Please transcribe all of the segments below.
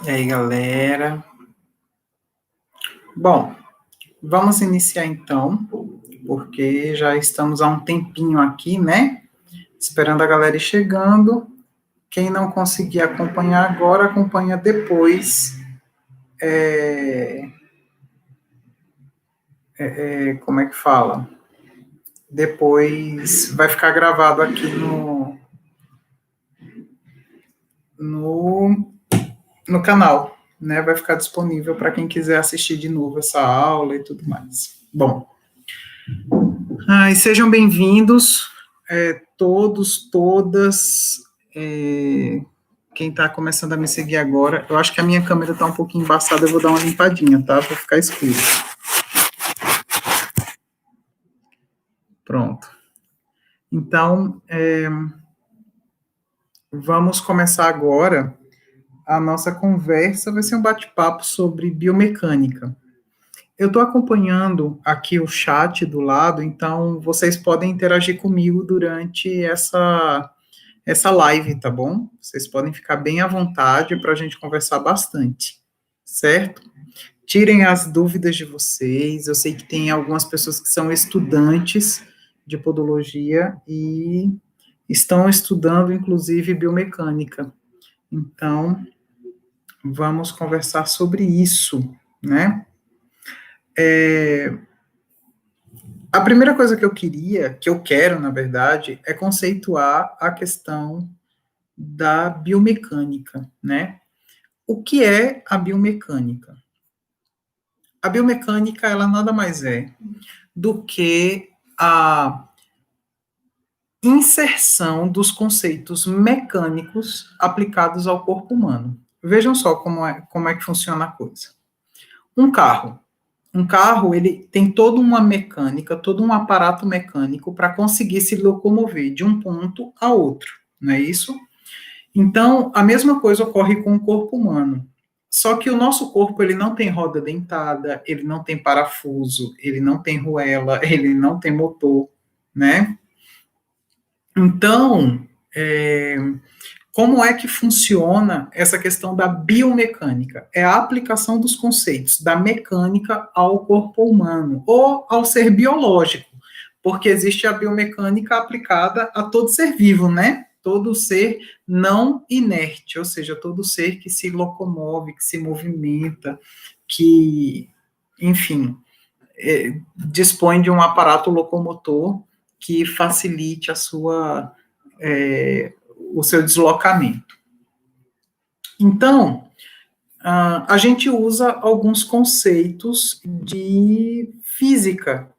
E aí, galera? Bom, vamos iniciar então, porque já estamos há um tempinho aqui, né? Esperando a galera ir chegando. Quem não conseguir acompanhar agora, acompanha depois. Como é que fala? Depois vai ficar gravado aqui no, no canal, né? Vai ficar disponível para quem quiser assistir de novo essa aula e tudo mais. Bom, sejam bem-vindos, todos, todas. é, Quem está começando a me seguir agora, eu acho que a minha câmera está um pouquinho embaçada, eu vou dar uma limpadinha, tá? Para ficar escuro. Pronto. Então, vamos começar agora a nossa conversa. Vai ser um bate-papo sobre biomecânica. Eu estou acompanhando aqui o chat do lado, então vocês podem interagir comigo durante essa live, tá bom? Vocês podem ficar bem à vontade para a gente conversar bastante, certo? Tirem as dúvidas de vocês. Eu sei que tem algumas pessoas que são estudantes de podologia e estão estudando, inclusive, biomecânica. Então, vamos conversar sobre isso, né? A primeira coisa que eu quero, na verdade, é conceituar a questão da biomecânica, né? O que é a biomecânica? A biomecânica, ela nada mais é do que a inserção dos conceitos mecânicos aplicados ao corpo humano. Vejam só como é que funciona a coisa. Um carro. Um carro, ele tem toda uma mecânica, todo um aparato mecânico para conseguir se locomover de um ponto a outro, não é isso? Então, a mesma coisa ocorre com o corpo humano. Só que o nosso corpo, ele não tem roda dentada, ele não tem parafuso, ele não tem ruela, ele não tem motor, né? Então, como é que funciona essa questão da biomecânica? É a aplicação dos conceitos da mecânica ao corpo humano, ou ao ser biológico, porque existe a biomecânica aplicada a todo ser vivo, né? Todo ser não inerte, ou seja, todo ser que se locomove, que se movimenta, que, enfim, dispõe de um aparato locomotor que facilite o seu deslocamento. Então, a gente usa alguns conceitos de física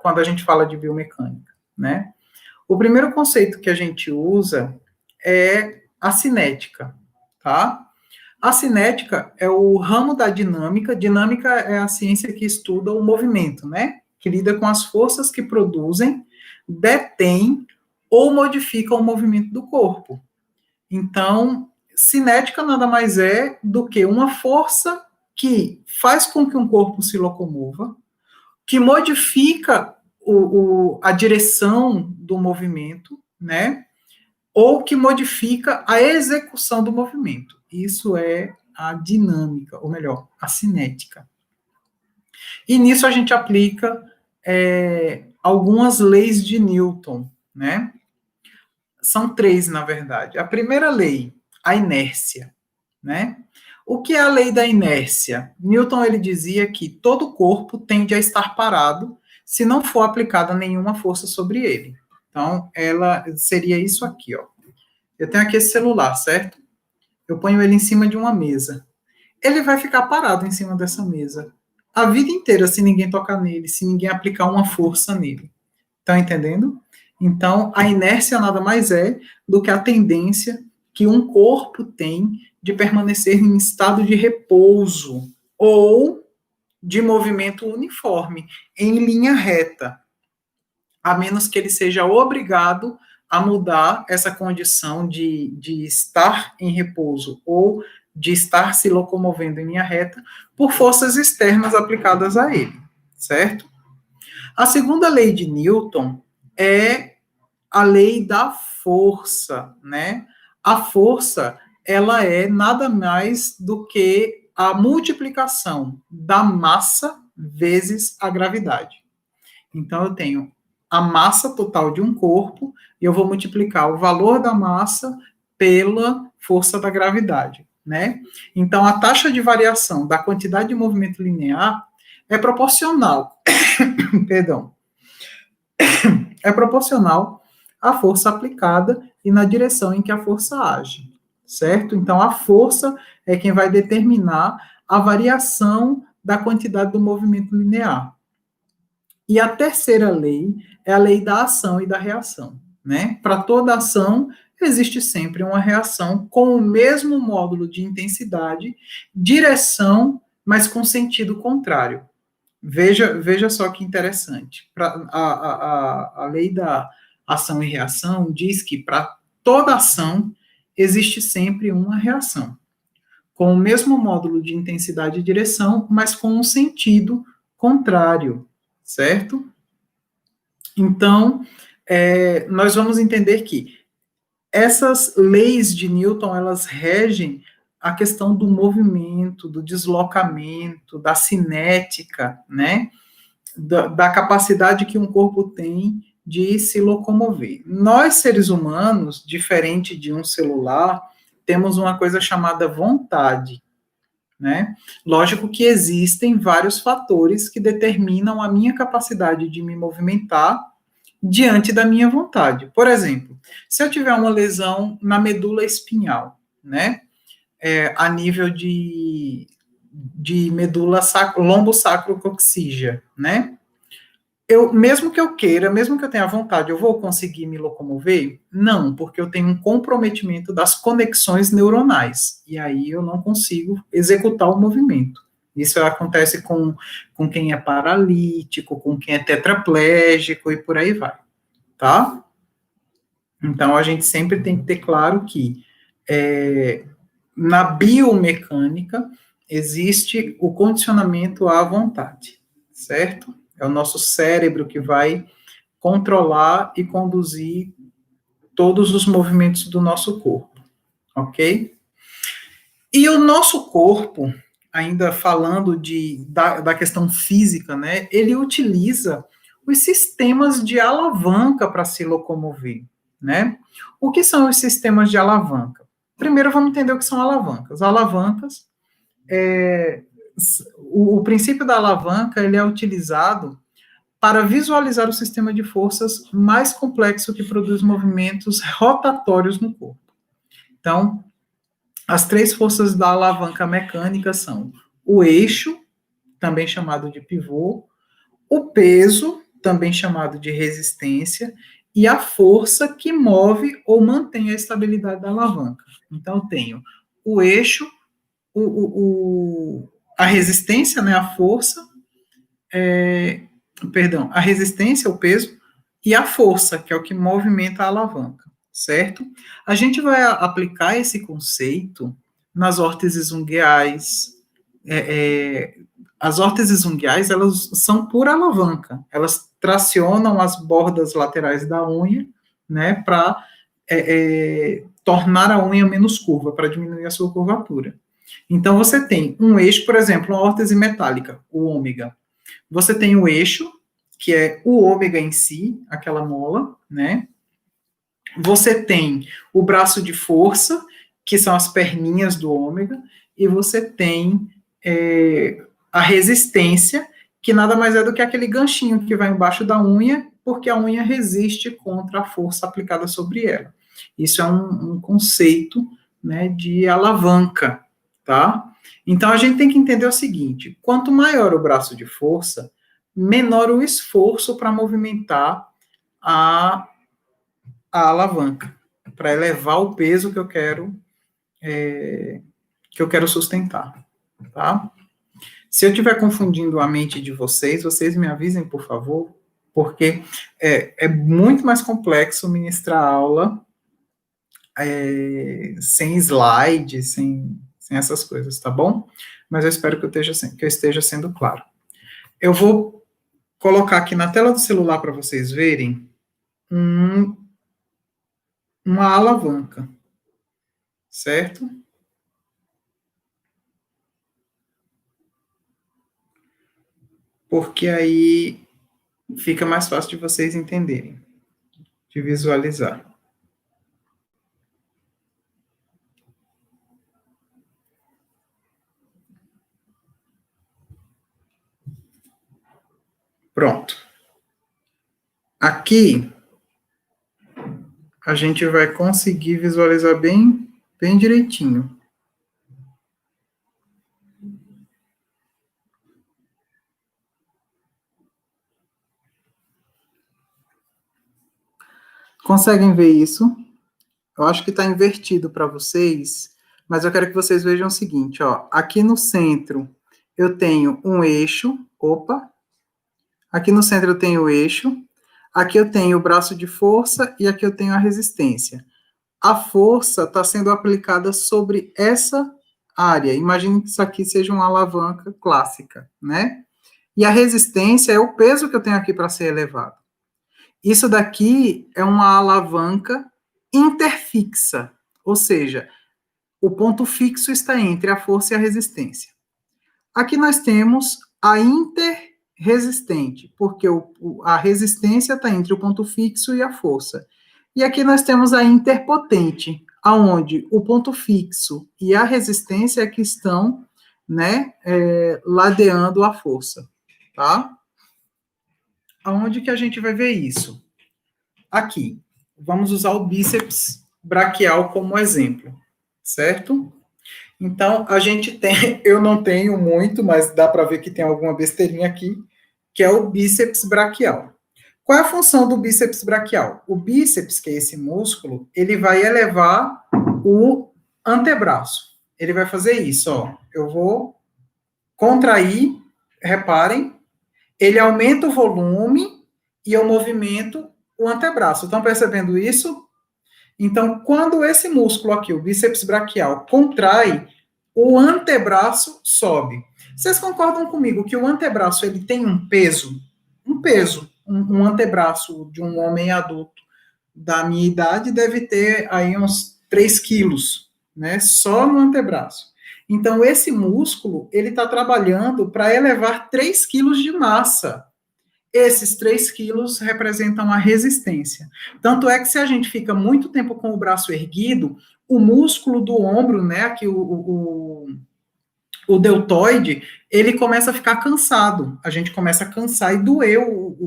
quando a gente fala de biomecânica, né? O primeiro conceito que a gente usa é a cinética, tá? A cinética é o ramo da dinâmica. Dinâmica é a ciência que estuda o movimento, né? Que lida com as forças que produzem, detêm ou modificam o movimento do corpo. Então, cinética nada mais é do que uma força que faz com que um corpo se locomova, que modifica a direção do movimento, né? Ou que modifica a execução do movimento. Isso é a dinâmica, ou melhor, a cinética. E nisso a gente aplica algumas leis de Newton, né? São três, na verdade. A primeira lei, a inércia, né? O que é a lei da inércia? Newton ele dizia que todo corpo tende a estar parado se não for aplicada nenhuma força sobre ele. Então, ela seria isso aqui, ó. Eu tenho aqui esse celular, certo? Eu ponho ele em cima de uma mesa. Ele vai ficar parado em cima dessa mesa a vida inteira se ninguém tocar nele, se ninguém aplicar uma força nele. Estão entendendo? Então, a inércia nada mais é do que a tendência que um corpo tem de permanecer em estado de repouso ou de movimento uniforme, em linha reta, a menos que ele seja obrigado a mudar essa condição de estar em repouso ou de estar se locomovendo em linha reta por forças externas aplicadas a ele, certo? A segunda lei de Newton é a lei da força, né? A força, ela é nada mais do que a multiplicação da massa vezes a gravidade. Então, eu tenho a massa total de um corpo e eu vou multiplicar o valor da massa pela força da gravidade, né? Então, a taxa de variação da quantidade de movimento linear é proporcional, perdão, é proporcional à força aplicada e na direção em que a força age, certo? Então, a força é quem vai determinar a variação da quantidade do movimento linear. E a terceira lei é a lei da ação e da reação, né? Para toda ação, existe sempre uma reação com o mesmo módulo de intensidade, direção, mas com sentido contrário. Veja só que interessante. A lei da ação e reação diz que para toda ação existe sempre uma reação, com o mesmo módulo de intensidade e direção, mas com um sentido contrário, certo? Então, nós vamos entender que essas leis de Newton, elas regem a questão do movimento, do deslocamento, da cinética, né? Da capacidade que um corpo tem de se locomover. Nós, seres humanos, diferente de um celular, temos uma coisa chamada vontade, né? Lógico que existem vários fatores que determinam a minha capacidade de me movimentar diante da minha vontade. Por exemplo, se eu tiver uma lesão na medula espinhal, né? A nível de medula lombo-sacro-coxígea, né? Mesmo que eu queira, mesmo que eu tenha vontade, eu vou conseguir me locomover? Não, porque eu tenho um comprometimento das conexões neuronais, e aí eu não consigo executar o movimento. Isso acontece com quem é paralítico, com quem é tetraplégico e por aí vai, tá? Então, a gente sempre tem que ter claro que na biomecânica existe o condicionamento à vontade, certo? É o nosso cérebro que vai controlar e conduzir todos os movimentos do nosso corpo, ok? E o nosso corpo, ainda falando da questão física, né, ele utiliza os sistemas de alavanca para se locomover, né? O que são os sistemas de alavanca? Primeiro vamos entender o que são alavancas. Alavancas, o princípio da alavanca, ele é utilizado para visualizar o sistema de forças mais complexo que produz movimentos rotatórios no corpo. Então, as três forças da alavanca mecânica são o eixo, também chamado de pivô, o peso, também chamado de resistência, e a força que move ou mantém a estabilidade da alavanca. Então, eu tenho o eixo, a resistência, né, a força, a resistência, o peso, e a força, que é o que movimenta a alavanca, certo? A gente vai aplicar esse conceito nas órteses ungueais. As órteses ungueais, elas são por alavanca, elas tracionam as bordas laterais da unha, né, para tornar a unha menos curva, para diminuir a sua curvatura. Então, você tem um eixo, por exemplo, uma órtese metálica, o ômega. Você tem o eixo, que é o ômega em si, aquela mola, né? Você tem o braço de força, que são as perninhas do ômega, e você tem a resistência, que nada mais é do que aquele ganchinho que vai embaixo da unha, porque a unha resiste contra a força aplicada sobre ela. Isso é um conceito, né, de alavanca, tá? Então, a gente tem que entender o seguinte: quanto maior o braço de força, menor o esforço para movimentar a alavanca, para elevar o peso que eu quero sustentar, tá? Se eu estiver confundindo a mente de vocês me avisem, por favor, porque é muito mais complexo ministrar aula sem slide, sem essas coisas, tá bom? Mas eu espero que eu esteja sendo claro. Eu vou colocar aqui na tela do celular para vocês verem uma alavanca, certo? Porque aí fica mais fácil de vocês entenderem, de visualizar. Pronto. Aqui a gente vai conseguir visualizar bem, bem direitinho. Conseguem ver isso? Eu acho que está invertido para vocês, mas eu quero que vocês vejam o seguinte, ó. Aqui no centro eu tenho um eixo, opa. Aqui no centro eu tenho o eixo. Aqui eu tenho o braço de força e aqui eu tenho a resistência. A força está sendo aplicada sobre essa área. Imagine que isso aqui seja uma alavanca clássica, né? E a resistência é o peso que eu tenho aqui para ser elevado. Isso daqui é uma alavanca interfixa, ou seja, o ponto fixo está entre a força e a resistência. Aqui nós temos a interresistente, porque a resistência está entre o ponto fixo e a força. E aqui nós temos a interpotente, aonde o ponto fixo e a resistência é que estão, né, ladeando a força, tá? Aonde que a gente vai ver isso? Aqui. Vamos usar o bíceps braquial como exemplo, certo? Então, a gente tem, eu não tenho muito, mas dá para ver que tem alguma besteirinha aqui, que é o bíceps braquial. Qual é a função do bíceps braquial? O bíceps, que é esse músculo, ele vai elevar o antebraço. Ele vai fazer isso, ó. Eu vou contrair, reparem, ele aumenta o volume e eu movimento o antebraço. Estão percebendo isso? Então, quando esse músculo aqui, o bíceps braquial, contrai, o antebraço sobe. Vocês concordam comigo que o antebraço ele tem um peso? Um peso. Um antebraço de um homem adulto da minha idade deve ter aí uns 3 quilos, né? Só no antebraço. Então, esse músculo, ele está trabalhando para elevar 3 quilos de massa. Esses 3 quilos representam a resistência. Tanto é que se a gente fica muito tempo com o braço erguido, o músculo do ombro, né, aqui o deltoide, ele começa a ficar cansado. A gente começa a cansar e doer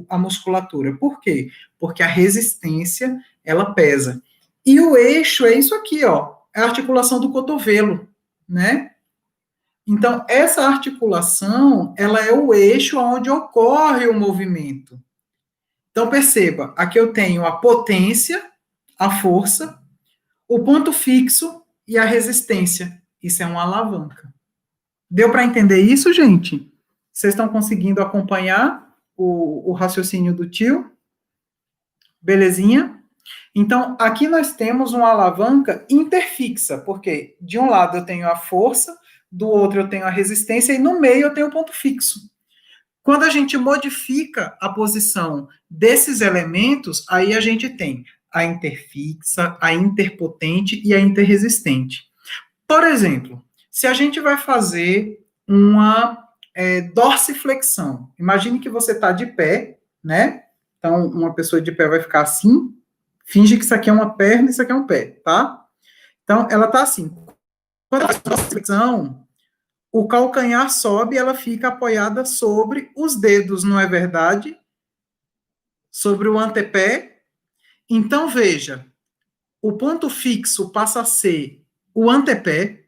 a musculatura. Por quê? Porque a resistência, ela pesa. E o eixo é isso aqui, ó, é a articulação do cotovelo, né? Então, essa articulação, ela é o eixo onde ocorre o movimento. Então, perceba, aqui eu tenho a potência, a força, o ponto fixo e a resistência. Isso é uma alavanca. Deu para entender isso, gente? Vocês estão conseguindo acompanhar o raciocínio do tio? Belezinha? Então, aqui nós temos uma alavanca interfixa, porque de um lado eu tenho a força, do outro eu tenho a resistência e no meio eu tenho o ponto fixo. Quando a gente modifica a posição desses elementos, aí a gente tem a interfixa, a interpotente e a interresistente. Por exemplo, se a gente vai fazer uma dorsiflexão, imagine que você está de pé, né? Então, uma pessoa de pé vai ficar assim, finge que isso aqui é uma perna e isso aqui é um pé, tá? Então, ela está assim. Quando ela faz dorsiflexão, o calcanhar sobe e ela fica apoiada sobre os dedos, não é verdade? Sobre o antepé. Então, veja, o ponto fixo passa a ser o antepé,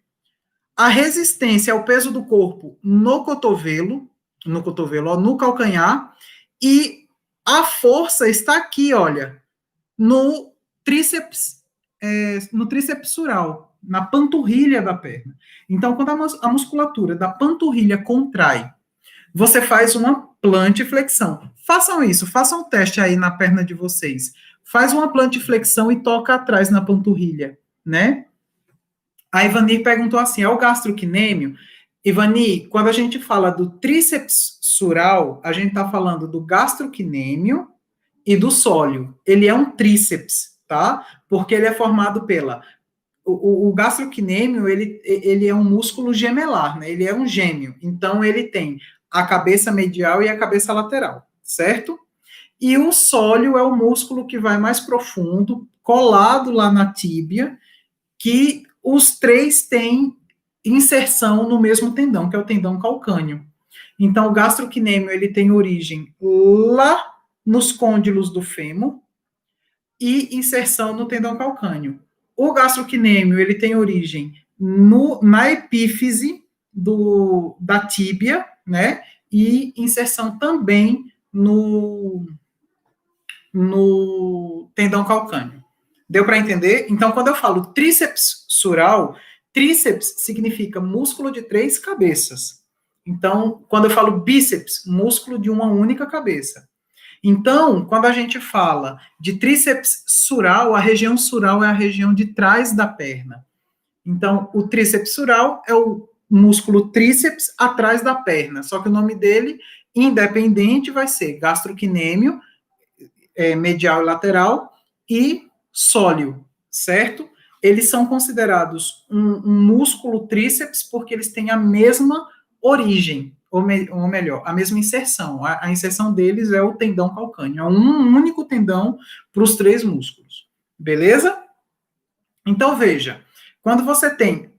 a resistência ao peso do corpo no cotovelo, ó, no calcanhar, e a força está aqui, olha, no tríceps, no trícepsural, na panturrilha da perna. Então, quando a musculatura da panturrilha contrai, você faz uma plantiflexão. Façam isso, façam um teste aí na perna de vocês. Faz uma plantiflexão e toca atrás na panturrilha, né? A Ivani perguntou assim, é o gastrocnêmio? Ivani, quando a gente fala do tríceps sural, a gente está falando do gastrocnêmio e do sólio. Ele é um tríceps, tá? Porque ele é formado pela o gastrocnêmio, ele é um músculo gemelar, né? Ele é um gêmeo. Então, ele tem a cabeça medial e a cabeça lateral, certo? E o sóleo é o músculo que vai mais profundo, colado lá na tíbia, que os três têm inserção no mesmo tendão, que é o tendão calcâneo. Então, o gastrocnêmio, ele tem origem lá nos côndilos do fêmur e inserção no tendão calcâneo. O gastrocnêmio, ele tem origem na epífise da tíbia, né? E inserção também no tendão calcâneo. Deu para entender? Então, quando eu falo tríceps sural, tríceps significa músculo de 3 cabeças. Então, quando eu falo bíceps, músculo de uma única cabeça. Então, quando a gente fala de tríceps sural, a região sural é a região de trás da perna. Então, o tríceps sural é o músculo tríceps atrás da perna, só que o nome dele, independente, vai ser gastrocnêmio, medial e lateral, e sóleo, certo? Eles são considerados um músculo tríceps porque eles têm a mesma origem, ou melhor, a mesma inserção. A inserção deles é o tendão calcâneo, é um único tendão para os 3 músculos. Beleza? Então, veja, quando você tem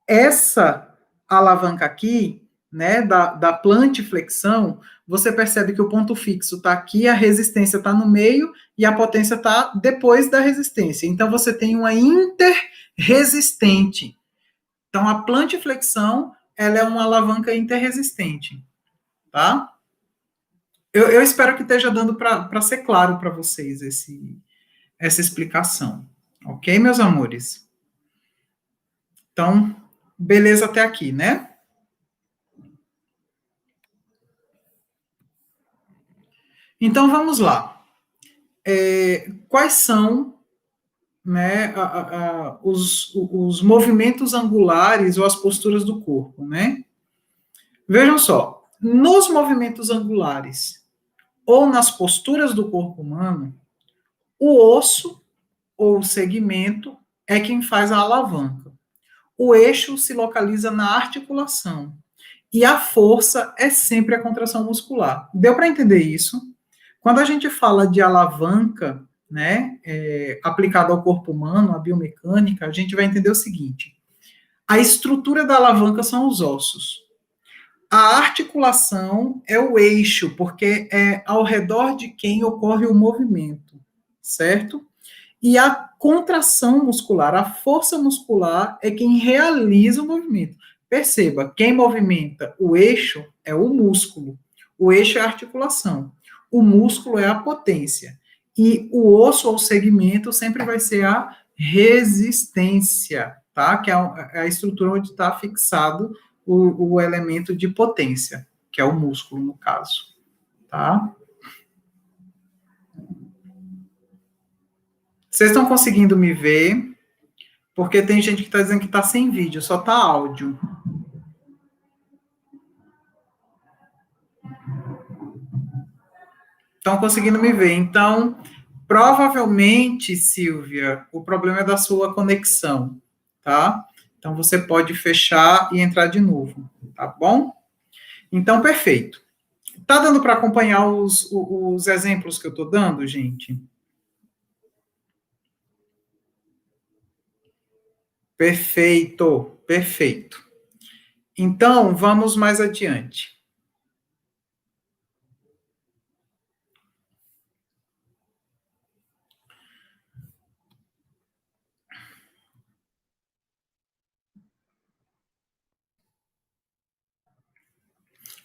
essa alavanca aqui, né, da plantiflexão, você percebe que o ponto fixo está aqui, a resistência está no meio e a potência está depois da resistência. Então, você tem uma interresistente. Então, a plantiflexão, ela é uma alavanca interresistente, tá? Eu espero que esteja dando para ser claro para vocês essa explicação. Ok, meus amores? Então, beleza até aqui, né? Então, vamos lá. Quais são, né, os movimentos angulares ou as posturas do corpo, né? Vejam só, nos movimentos angulares ou nas posturas do corpo humano, o osso ou o segmento é quem faz a alavanca. O eixo se localiza na articulação e a força é sempre a contração muscular. Deu para entender isso? Quando a gente fala de alavanca, né, aplicada ao corpo humano, a biomecânica, a gente vai entender o seguinte: a estrutura da alavanca são os ossos. A articulação é o eixo, porque é ao redor de quem ocorre o movimento, certo? E a contração muscular, a força muscular é quem realiza o movimento. Perceba, quem movimenta o eixo é o músculo. O eixo é a articulação. O músculo é a potência. E o osso ou segmento sempre vai ser a resistência, tá? Que é a estrutura onde está fixado o elemento de potência, que é o músculo, no caso, tá? Vocês estão conseguindo me ver? Porque tem gente que está dizendo que está sem vídeo, só está áudio. Estão conseguindo me ver. Então, provavelmente, Silvia, o problema é da sua conexão, tá? Então, você pode fechar e entrar de novo, tá bom? Então, perfeito. Tá dando para acompanhar os exemplos que eu estou dando, gente? Perfeito, perfeito. Então, vamos mais adiante.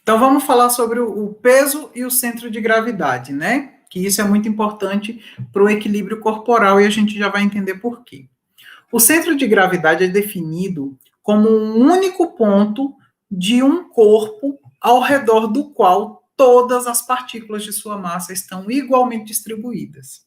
Então, vamos falar sobre o peso e o centro de gravidade, né? Que isso é muito importante para o equilíbrio corporal e a gente já vai entender por quê. O centro de gravidade é definido como um único ponto de um corpo ao redor do qual todas as partículas de sua massa estão igualmente distribuídas.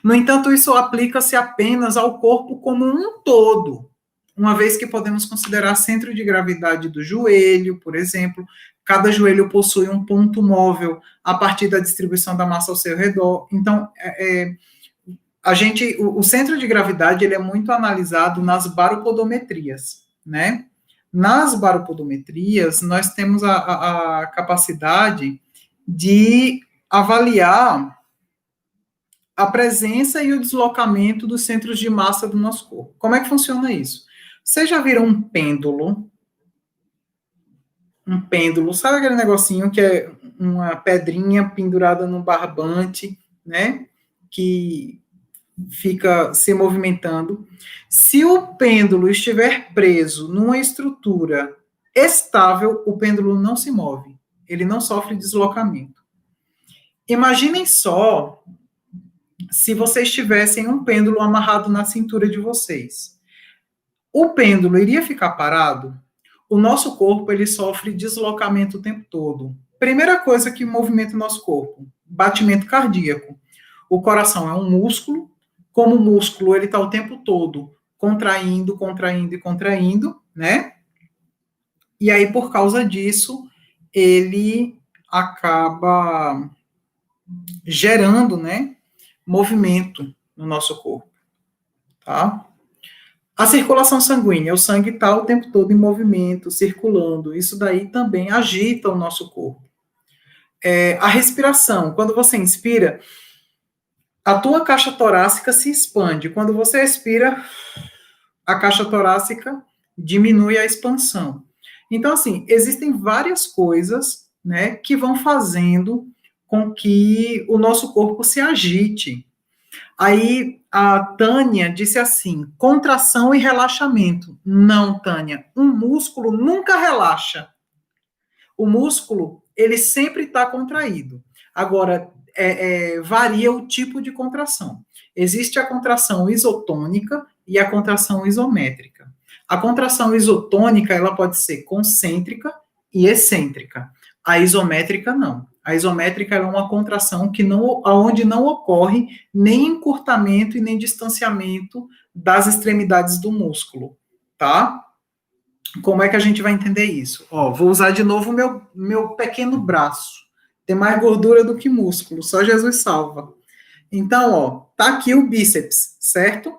No entanto, isso aplica-se apenas ao corpo como um todo, uma vez que podemos considerar centro de gravidade do joelho, por exemplo. Cada joelho possui um ponto móvel a partir da distribuição da massa ao seu redor. Então, o centro de gravidade ele é muito analisado nas baropodometrias, né? Nas baropodometrias, nós temos a capacidade de avaliar a presença e o deslocamento dos centros de massa do nosso corpo. Como é que funciona isso? Vocês já viram um pêndulo? Um pêndulo, sabe aquele negocinho que é uma pedrinha pendurada num barbante, né? Que fica se movimentando. Se o pêndulo estiver preso numa estrutura estável, o pêndulo não se move. Ele não sofre deslocamento. Imaginem só se vocês tivessem um pêndulo amarrado na cintura de vocês. O pêndulo iria ficar parado? O nosso corpo, ele sofre deslocamento o tempo todo. Primeira coisa que movimenta o nosso corpo, batimento cardíaco. O coração é um músculo, como o músculo, ele está o tempo todo contraindo, contraindo e contraindo, né? E aí, por causa disso, ele acaba gerando, né, movimento no nosso corpo, tá? A circulação sanguínea, o sangue está o tempo todo em movimento, circulando. Isso daí também agita o nosso corpo. A respiração, quando você inspira, a tua caixa torácica se expande. Quando você expira, a caixa torácica diminui a expansão. Então, assim, existem várias coisas, né, que vão fazendo com que o nosso corpo se agite. Aí a Tânia disse assim: contração e relaxamento. Não, Tânia, um músculo nunca relaxa. O músculo, ele sempre está contraído. Agora, varia o tipo de contração. Existe a contração isotônica e a contração isométrica. A contração isotônica, ela pode ser concêntrica e excêntrica. A isométrica, não. A isométrica é uma contração onde não ocorre nem encurtamento e nem distanciamento das extremidades do músculo, tá? Como é que a gente vai entender isso? Ó, vou usar de novo o meu pequeno braço. Tem mais gordura do que músculo, só Jesus salva. Então, ó, tá aqui o bíceps, certo?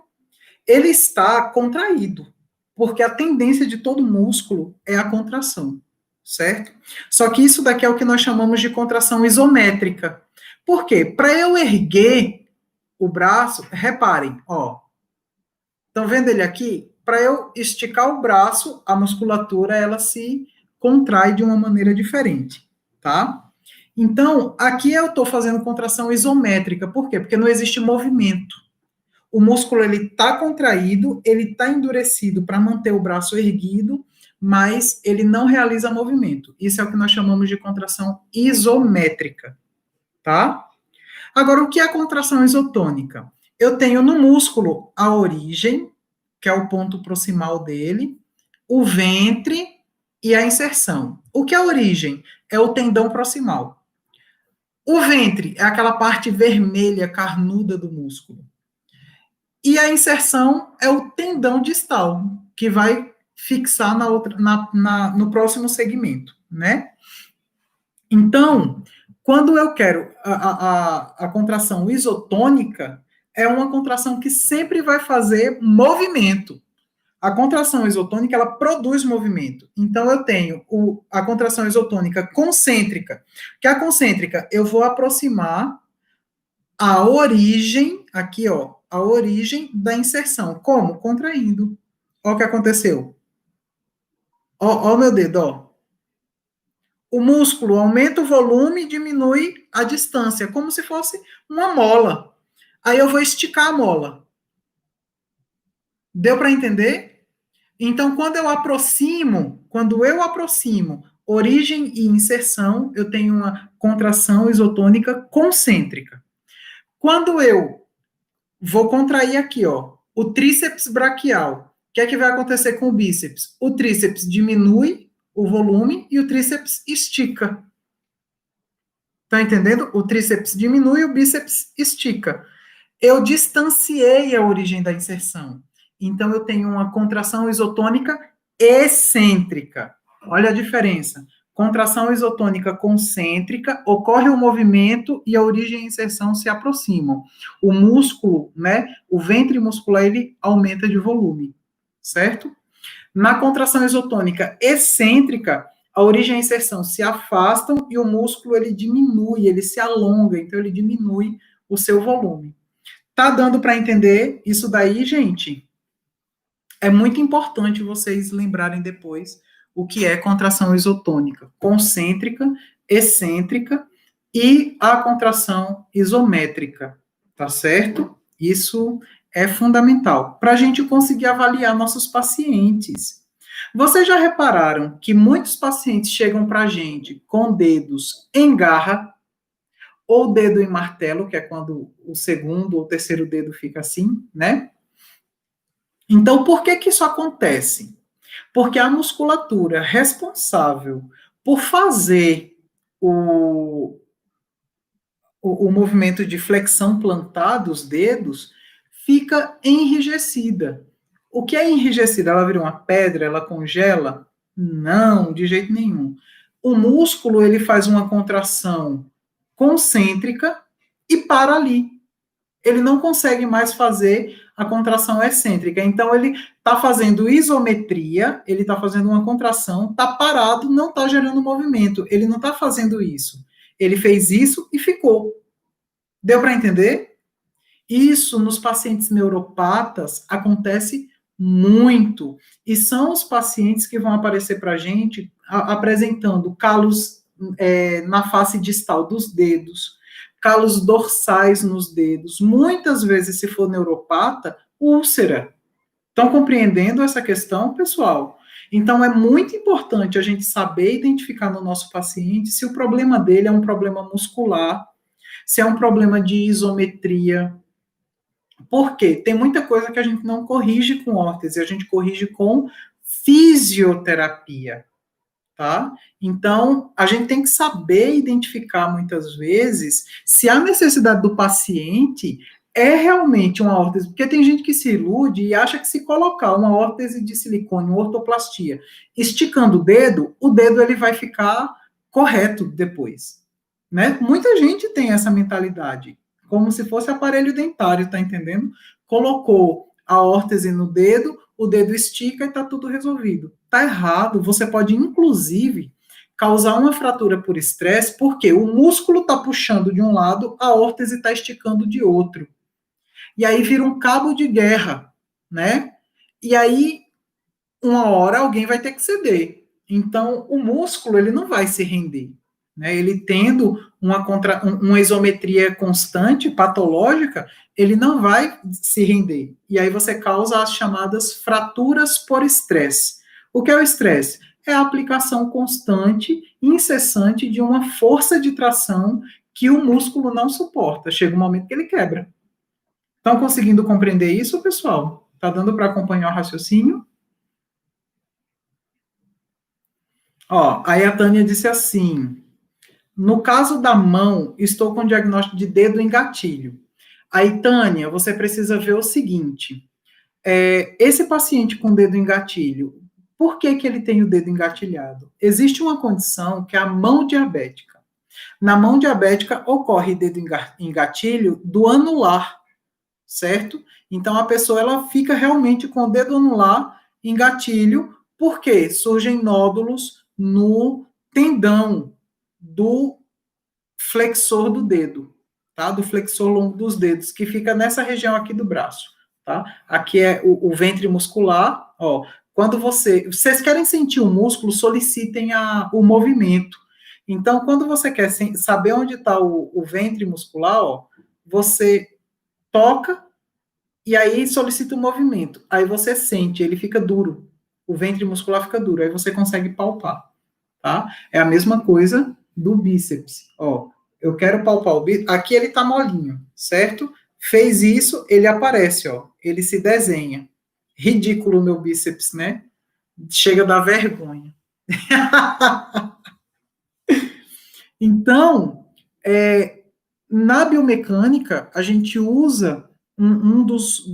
Ele está contraído, porque a tendência de todo músculo é a contração, certo? Só que isso daqui é o que nós chamamos de contração isométrica. Por quê? Para eu erguer o braço, reparem, ó. Estão vendo ele aqui? Para eu esticar o braço, a musculatura ela se contrai de uma maneira diferente, tá? Então, aqui eu estou fazendo contração isométrica. Por quê? Porque não existe movimento. O músculo ele está contraído, ele está endurecido para manter o braço erguido, mas ele não realiza movimento. Isso é o que nós chamamos de contração isométrica, tá? Agora, o que é a contração isotônica? Eu tenho no músculo a origem, que é o ponto proximal dele, o ventre e a inserção. O que é a origem? É o tendão proximal. O ventre é aquela parte vermelha, carnuda do músculo. E a inserção é o tendão distal, que vai fixar no próximo segmento, né? Então, quando eu quero a contração isotônica, é uma contração que sempre vai fazer movimento. A contração isotônica, ela produz movimento. Então, eu tenho a contração isotônica concêntrica, que a concêntrica, eu vou aproximar a origem, aqui, ó, a origem da inserção. Como? Contraindo. Olha o que aconteceu. Ó o meu dedo, ó. O músculo aumenta o volume e diminui a distância, como se fosse uma mola. Aí eu vou esticar a mola. Deu para entender? Então, quando eu aproximo origem e inserção, eu tenho uma contração isotônica concêntrica. Quando eu vou contrair aqui, ó, o tríceps braquial, o que é que vai acontecer com o bíceps? O tríceps diminui o volume e o tríceps estica. Tá entendendo? O tríceps diminui e o bíceps estica. Eu distanciei a origem da inserção. Então, eu tenho uma contração isotônica excêntrica. Olha a diferença. Contração isotônica concêntrica, ocorre o movimento e a origem e inserção se aproximam. O músculo, né, o ventre muscular, ele aumenta de volume, certo? Na contração isotônica excêntrica, a origem e a inserção se afastam e o músculo, ele diminui, ele se alonga, então ele diminui o seu volume. Tá dando para entender isso daí, gente? É muito importante vocês lembrarem depois o que é contração isotônica, concêntrica, excêntrica e a contração isométrica, tá certo? Isso é fundamental para a gente conseguir avaliar nossos pacientes. Vocês já repararam que muitos pacientes chegam para a gente com dedos em garra ou dedo em martelo, que é quando o segundo ou terceiro dedo fica assim, né? Então, por que que isso acontece? Porque a musculatura responsável por fazer o movimento de flexão plantar dos dedos fica enrijecida. O que é enrijecida? Ela vira uma pedra? Ela congela? Não, de jeito nenhum. O músculo, ele faz uma contração concêntrica e para ali. Ele não consegue mais fazer a contração excêntrica. Então, ele está fazendo isometria, ele está fazendo uma contração, está parado, não está gerando movimento. Ele não está fazendo isso. Ele fez isso e ficou. Deu para entender? Isso nos pacientes neuropatas acontece muito. E são os pacientes que vão aparecer para a gente apresentando calos na face distal dos dedos, calos dorsais nos dedos. Muitas vezes, se for neuropata, úlcera. Estão compreendendo essa questão, pessoal? Então, é muito importante a gente saber identificar no nosso paciente se o problema dele é um problema muscular, se é um problema de isometria. Por quê? Tem muita coisa que a gente não corrige com órtese, a gente corrige com fisioterapia, tá? Então, a gente tem que saber identificar, muitas vezes, se a necessidade do paciente é realmente uma órtese, porque tem gente que se ilude e acha que se colocar uma órtese de silicone, uma ortoplastia, esticando o dedo ele vai ficar correto depois, né? Muita gente tem essa mentalidade, como se fosse aparelho dentário, tá entendendo? Colocou a órtese no dedo, o dedo estica e tá tudo resolvido. Tá errado, você pode, inclusive, causar uma fratura por estresse, porque o músculo tá puxando de um lado, a órtese tá esticando de outro. E aí vira um cabo de guerra, né? E aí, uma hora, alguém vai ter que ceder. Então, o músculo, ele não vai se render. Né? Ele tendo uma isometria constante, patológica, ele não vai se render. E aí você causa as chamadas fraturas por estresse. O que é o estresse? É a aplicação constante, incessante de uma força de tração que o músculo não suporta. Chega um momento que ele quebra. Estão conseguindo compreender isso, pessoal? Está dando para acompanhar o raciocínio? Ó, aí a Tânia disse assim: no caso da mão, estou com diagnóstico de dedo em gatilho. Aí, Tânia, você precisa ver o seguinte: esse paciente com dedo em gatilho, por que que ele tem o dedo engatilhado? Existe uma condição que é a mão diabética. Na mão diabética ocorre dedo em gatilho do anular, certo? Então a pessoa ela fica realmente com o dedo anular em gatilho, porque surgem nódulos no tendão do flexor do dedo, tá? Do flexor longo dos dedos, que fica nessa região aqui do braço, tá? Aqui é o ventre muscular, ó. Quando vocês querem sentir o músculo, solicitem o movimento. Então, quando você quer saber onde está o ventre muscular, ó, você toca e aí solicita o movimento. Aí você sente, ele fica duro. O ventre muscular fica duro, aí você consegue palpar, tá? É a mesma coisa do bíceps. Ó, eu quero palpar o bíceps, aqui ele tá molinho, certo? Fez isso, ele aparece, ó, ele se desenha. Ridículo o meu bíceps, né? Chega a dar vergonha. Então, na biomecânica, a gente usa um dos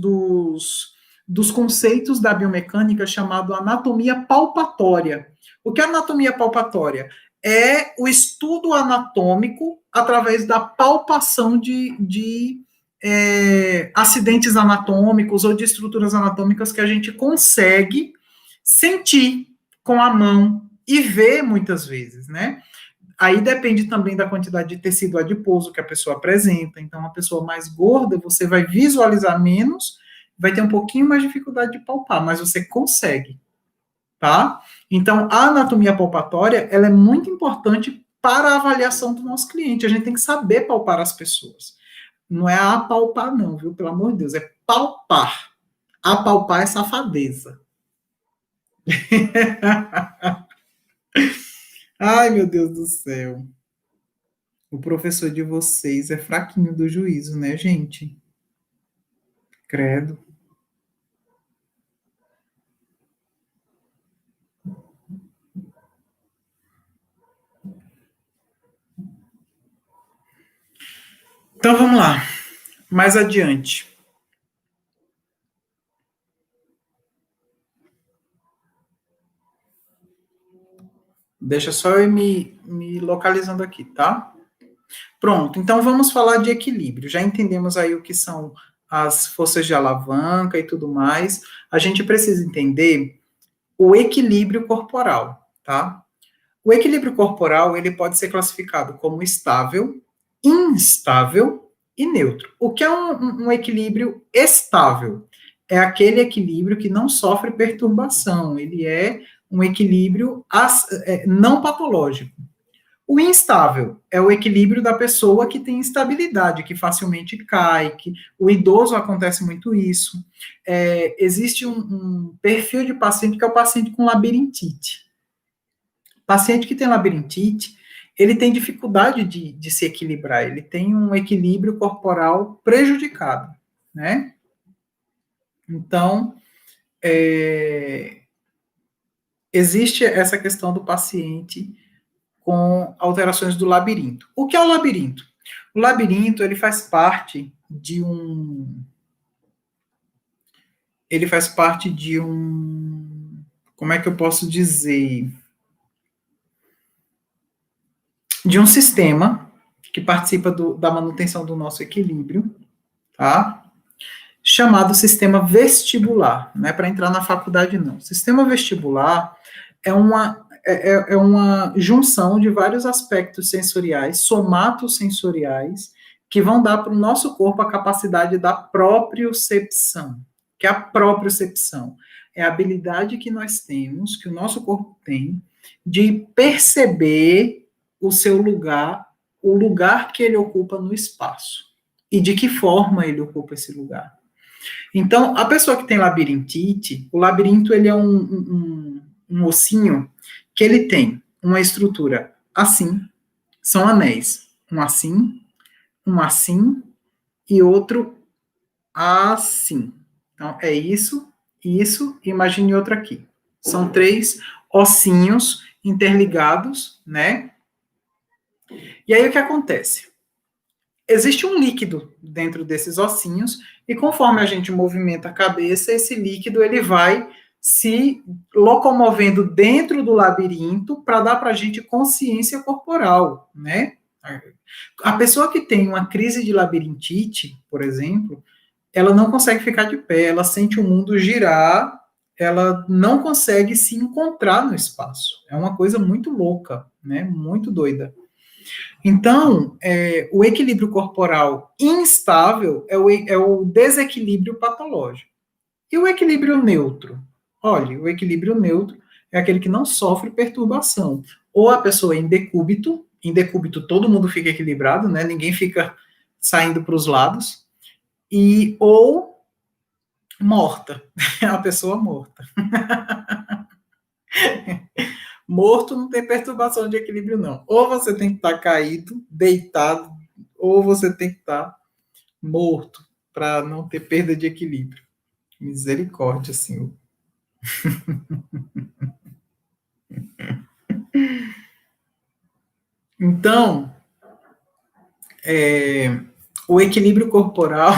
conceitos da biomecânica chamado anatomia palpatória. O que é anatomia palpatória? é o estudo anatômico através da palpação de acidentes anatômicos ou de estruturas anatômicas que a gente consegue sentir com a mão e ver muitas vezes, né? Aí depende também da quantidade de tecido adiposo que a pessoa apresenta. Então, uma pessoa mais gorda, você vai visualizar menos, vai ter um pouquinho mais de dificuldade de palpar, mas você consegue, tá? Então, a anatomia palpatória, ela é muito importante para a avaliação do nosso cliente. A gente tem que saber palpar as pessoas. Não é apalpar, não, viu? Pelo amor de Deus, é palpar. Apalpar é safadeza. Ai, meu Deus do céu. O professor de vocês é fraquinho do juízo, né, gente? Credo. Então vamos lá. Mais adiante. Deixa só eu me localizando aqui, tá? Pronto, então vamos falar de equilíbrio. Já entendemos aí o que são as forças de alavanca e tudo mais. A gente precisa entender o equilíbrio corporal, tá? O equilíbrio corporal, ele pode ser classificado como estável, instável e neutro. O que é um equilíbrio estável? É aquele equilíbrio que não sofre perturbação, ele é um equilíbrio não patológico. O instável é o equilíbrio da pessoa que tem instabilidade, que facilmente cai, que o idoso acontece muito isso. Existe um perfil de paciente que é o paciente com labirintite. Paciente que tem labirintite, ele tem dificuldade de se equilibrar, ele tem um equilíbrio corporal prejudicado, né? Então, existe essa questão do paciente com alterações do labirinto. O que é o labirinto? O labirinto, ele faz parte de um... Ele faz parte de um... Como é que eu posso dizer? De um sistema que participa da manutenção do nosso equilíbrio, tá? Chamado sistema vestibular. Não é para entrar na faculdade, não. Sistema vestibular é uma junção de vários aspectos sensoriais, somatosensoriais, que vão dar para o nosso corpo a capacidade da propriocepção. Que é a propriocepção? É a habilidade que nós temos, que o nosso corpo tem, de perceber o seu lugar, o lugar que ele ocupa no espaço. E de que forma ele ocupa esse lugar. Então, a pessoa que tem labirintite, o labirinto ele é um ossinho que ele tem uma estrutura assim, são anéis, um assim e outro assim. Então, é isso, imagine outro aqui. São 3 ossinhos interligados, né? E aí o que acontece? Existe um líquido dentro desses ossinhos e conforme a gente movimenta a cabeça, esse líquido ele vai se locomovendo dentro do labirinto para dar para a gente consciência corporal, né? A pessoa que tem uma crise de labirintite, por exemplo, ela não consegue ficar de pé, ela sente o mundo girar, ela não consegue se encontrar no espaço. É uma coisa muito louca, né? Muito doida. Então, o equilíbrio corporal instável é o desequilíbrio patológico. E o equilíbrio neutro? Olha, o equilíbrio neutro é aquele que não sofre perturbação. Ou a pessoa é em decúbito todo mundo fica equilibrado, né? Ninguém fica saindo para os lados. Ou morta, a pessoa morta. Morto não tem perturbação de equilíbrio, não. Ou você tem que estar caído, deitado, ou você tem que estar morto, para não ter perda de equilíbrio. Misericórdia, Senhor. Então, o equilíbrio corporal,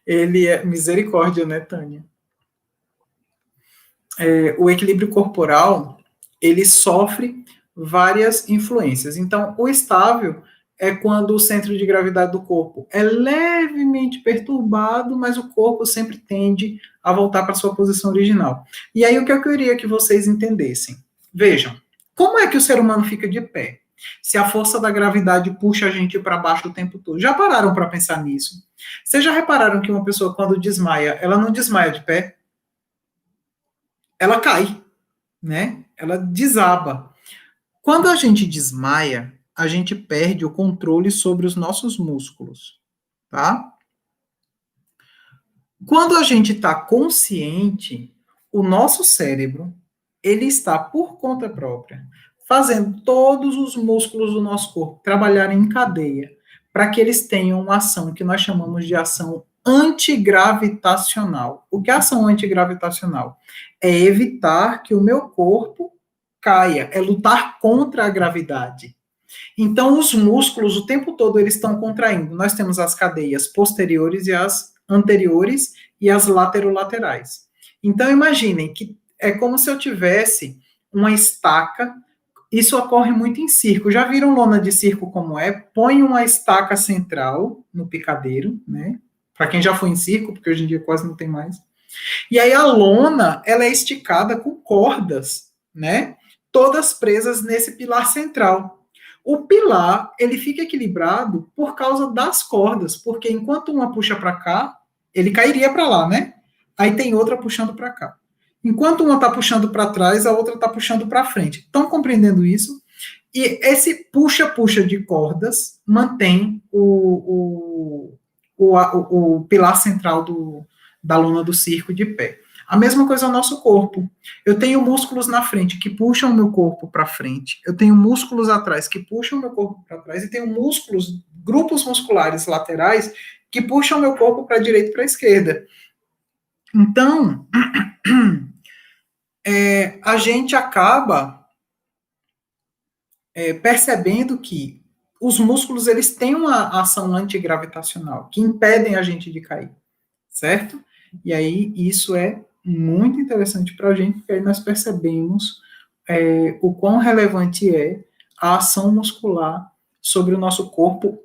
ele é... Misericórdia, né, Tânia? O equilíbrio corporal, ele sofre várias influências. Então, o estável é quando o centro de gravidade do corpo é levemente perturbado, mas o corpo sempre tende a voltar para sua posição original. E aí, o que eu queria que vocês entendessem? Vejam, como é que o ser humano fica de pé? Se a força da gravidade puxa a gente para baixo o tempo todo. Já pararam para pensar nisso? Vocês já repararam que uma pessoa, quando desmaia, ela não desmaia de pé? Ela cai, né? Ela desaba. Quando a gente desmaia, a gente perde o controle sobre os nossos músculos, tá? Quando a gente está consciente, o nosso cérebro, ele está por conta própria, fazendo todos os músculos do nosso corpo trabalharem em cadeia, para que eles tenham uma ação que nós chamamos de ação antigravitacional. O que é ação antigravitacional? É evitar que o meu corpo caia, é lutar contra a gravidade. Então, os músculos, o tempo todo, eles estão contraindo. Nós temos as cadeias posteriores e as anteriores e as laterolaterais. Então, imaginem que é como se eu tivesse uma estaca. Isso ocorre muito em circo. Já viram lona de circo como é? Põe uma estaca central no picadeiro, né? Para quem já foi em circo, porque hoje em dia quase não tem mais. E aí a lona, ela é esticada com cordas, né? Todas presas nesse pilar central. O pilar, ele fica equilibrado por causa das cordas, porque enquanto uma puxa para cá, ele cairia para lá, né? Aí tem outra puxando para cá. Enquanto uma está puxando para trás, a outra está puxando para frente. Estão compreendendo isso? E esse puxa-puxa de cordas mantém o pilar central da lona do circo de pé. A mesma coisa é o nosso corpo. Eu tenho músculos na frente que puxam o meu corpo para frente. Eu tenho músculos atrás que puxam o meu corpo para trás. E tenho músculos, grupos musculares laterais que puxam o meu corpo para a direita e para a esquerda. Então, a gente acaba percebendo que os músculos eles têm uma ação antigravitacional que impedem a gente de cair, certo? E aí isso é muito interessante para a gente, porque aí nós percebemos o quão relevante é a ação muscular sobre o nosso corpo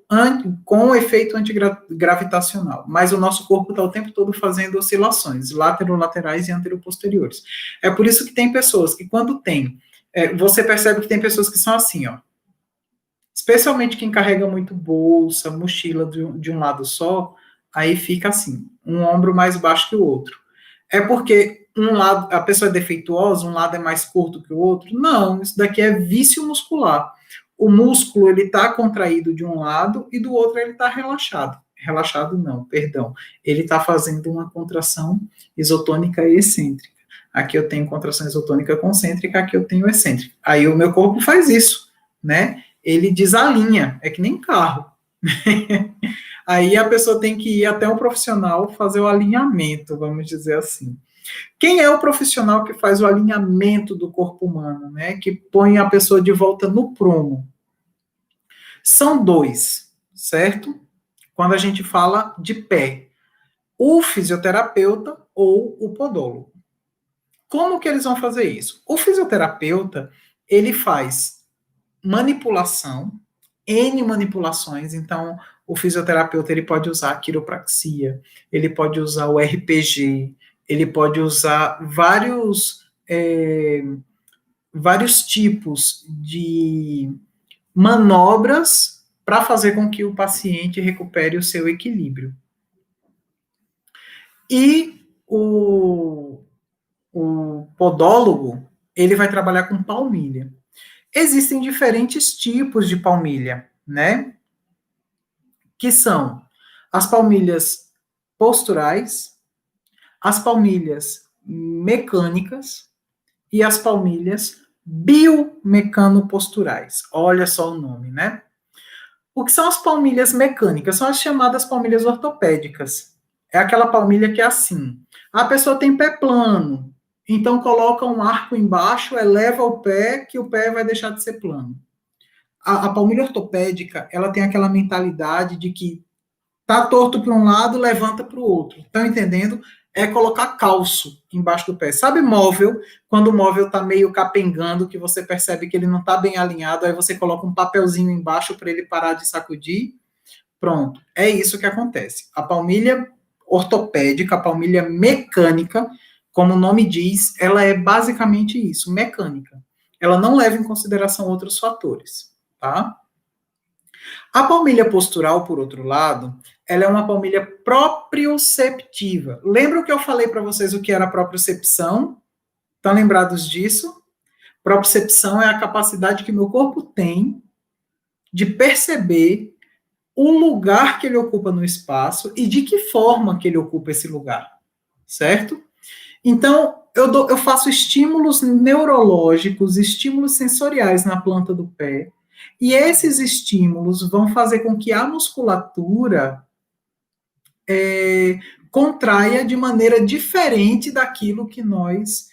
com o efeito antigravitacional. Mas o nosso corpo está o tempo todo fazendo oscilações, laterolaterais e anteroposteriores. É por isso que tem pessoas que quando tem, você percebe que tem pessoas que são assim, ó, especialmente quem carrega muito bolsa, mochila de um lado só, aí fica assim, um ombro mais baixo que o outro. É porque um lado, a pessoa é defeituosa, um lado é mais curto que o outro? Não, isso daqui é vício muscular. O músculo, ele está contraído de um lado e do outro ele está relaxado. Relaxado não, perdão. Ele está fazendo uma contração isotônica e excêntrica. Aqui eu tenho contração isotônica concêntrica, aqui eu tenho excêntrica. Aí o meu corpo faz isso, né? Ele desalinha, é que nem carro. Aí a pessoa tem que ir até um profissional fazer o alinhamento, vamos dizer assim. Quem é o profissional que faz o alinhamento do corpo humano, né? Que põe a pessoa de volta no prumo? São dois, certo? Quando a gente fala de pé, o fisioterapeuta ou o podólogo. Como que eles vão fazer isso? O fisioterapeuta, ele faz manipulação, N manipulações, então o fisioterapeuta ele pode usar a quiropraxia, ele pode usar o RPG, ele pode usar vários tipos de manobras para fazer com que o paciente recupere o seu equilíbrio. E o podólogo, ele vai trabalhar com palmilha. Existem diferentes tipos de palmilha, né? Que são as palmilhas posturais, as palmilhas mecânicas e as palmilhas biomecanoposturais. Olha só o nome, né? O que são as palmilhas mecânicas? São as chamadas palmilhas ortopédicas. É aquela palmilha que é assim. A pessoa tem pé plano, então coloca um arco embaixo, eleva o pé, que o pé vai deixar de ser plano. A palmilha ortopédica, ela tem aquela mentalidade de que tá torto para um lado, levanta para o outro. Estão entendendo? é colocar calço embaixo do pé. Sabe móvel? Quando o móvel está meio capengando, que você percebe que ele não está bem alinhado, aí você coloca um papelzinho embaixo para ele parar de sacudir. Pronto, é isso que acontece. A palmilha ortopédica, a palmilha mecânica, como o nome diz, ela é basicamente isso, mecânica. Ela não leva em consideração outros fatores, tá? A palmilha postural, por outro lado, ela é uma palmilha proprioceptiva. Lembra que eu falei para vocês o que era propriocepção? Estão lembrados disso? Propriocepção é a capacidade que meu corpo tem de perceber o lugar que ele ocupa no espaço e de que forma que ele ocupa esse lugar, certo? Então, eu faço estímulos neurológicos, estímulos sensoriais na planta do pé, e esses estímulos vão fazer com que a musculatura contraia de maneira diferente daquilo que nós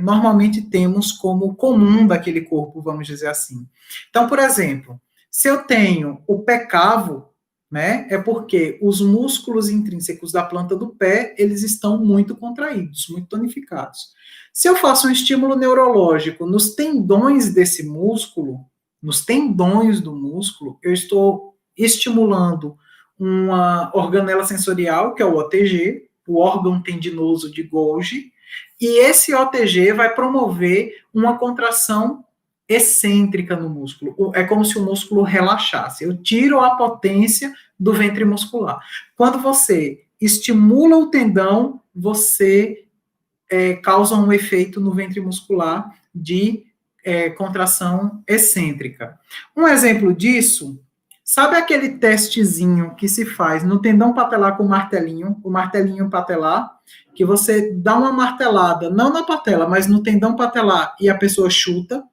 normalmente temos como comum daquele corpo, vamos dizer assim. Então, por exemplo, se eu tenho o pé cavo, né, é porque os músculos intrínsecos da planta do pé, eles estão muito contraídos, muito tonificados. Se eu faço um estímulo neurológico nos tendões desse músculo, nos tendões do músculo, eu estou estimulando uma organela sensorial, que é o OTG, o órgão tendinoso de Golgi, e esse OTG vai promover uma contração excêntrica no músculo. É como se o músculo relaxasse. Eu tiro a potência do ventre muscular. Quando você estimula o tendão, você causa um efeito no ventre muscular de contração excêntrica. Um exemplo disso, sabe aquele testezinho que se faz no tendão patelar com o martelinho patelar, que você dá uma martelada, não na patela, mas no tendão patelar e a pessoa chuta?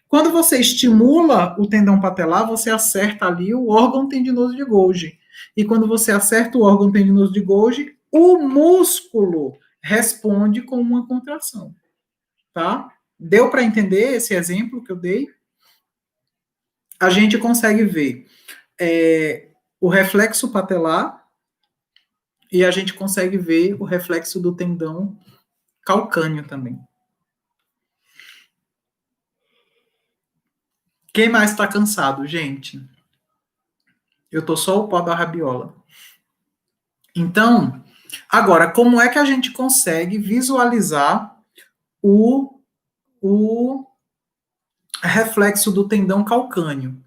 Quando você estimula o tendão patelar, você acerta ali o órgão tendinoso de Golgi. E quando você acerta o órgão tendinoso de Golgi, o músculo responde com uma contração, tá? Deu para entender esse exemplo que eu dei? A gente consegue ver o reflexo patelar e a gente consegue ver o reflexo do tendão calcâneo também. Quem mais está cansado, gente? Eu tô só o pó da rabiola. Então, agora, como é que a gente consegue visualizar o reflexo do tendão calcâneo?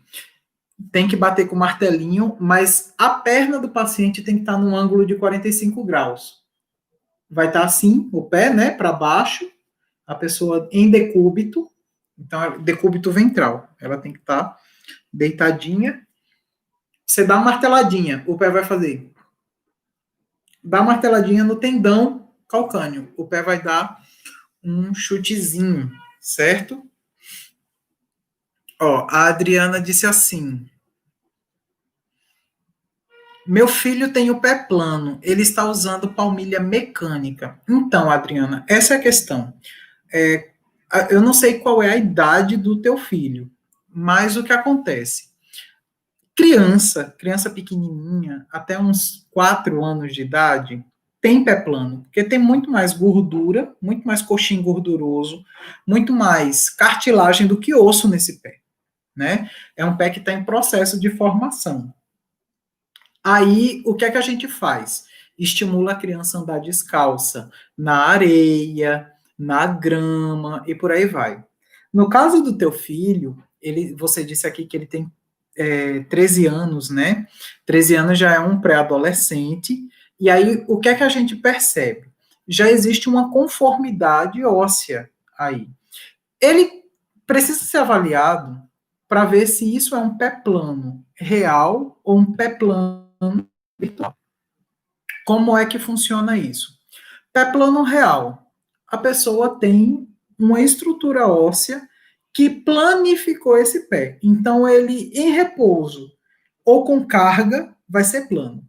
Tem que bater com o martelinho, mas a perna do paciente tem que estar num ângulo de 45 graus. Vai estar assim, o pé, né, para baixo, a pessoa em decúbito, então é decúbito ventral. Ela tem que estar deitadinha. Você dá uma marteladinha, o pé vai fazer. Dá uma marteladinha no tendão calcâneo, o pé vai dar um chutezinho, certo? Ó, a Adriana disse assim: meu filho tem o pé plano, ele está usando palmilha mecânica. Então, Adriana, essa é a questão. Eu não sei qual é a idade do teu filho, mas o que acontece? Criança pequenininha, até uns 4 anos de idade, tem pé plano, porque tem muito mais gordura, muito mais coxim gorduroso, muito mais cartilagem do que osso nesse pé, né? É um pé que está em processo de formação. Aí, o que é que a gente faz? Estimula a criança a andar descalça na areia, na grama e por aí vai. No caso do teu filho, você disse aqui que ele tem 13 anos, né? 13 anos já é um pré-adolescente. E aí, o que é que a gente percebe? Já existe uma conformidade óssea aí. Ele precisa ser avaliado para ver se isso é um pé plano real ou um pé plano virtual. Como é que funciona isso? Pé plano real. A pessoa tem uma estrutura óssea que planificou esse pé. Então, ele em repouso ou com carga vai ser plano.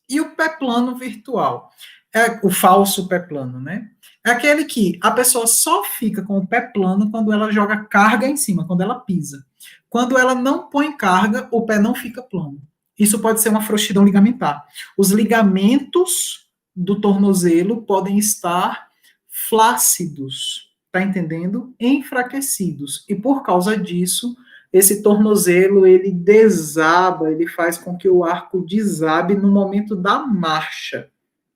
E o pé plano virtual? É o falso pé plano, né? É aquele que a pessoa só fica com o pé plano quando ela joga carga em cima, quando ela pisa. Quando ela não põe carga, o pé não fica plano. Isso pode ser uma frouxidão ligamentar. Os ligamentos do tornozelo podem estar flácidos, tá entendendo? Enfraquecidos. E por causa disso, esse tornozelo, ele desaba, ele faz com que o arco desabe no momento da marcha,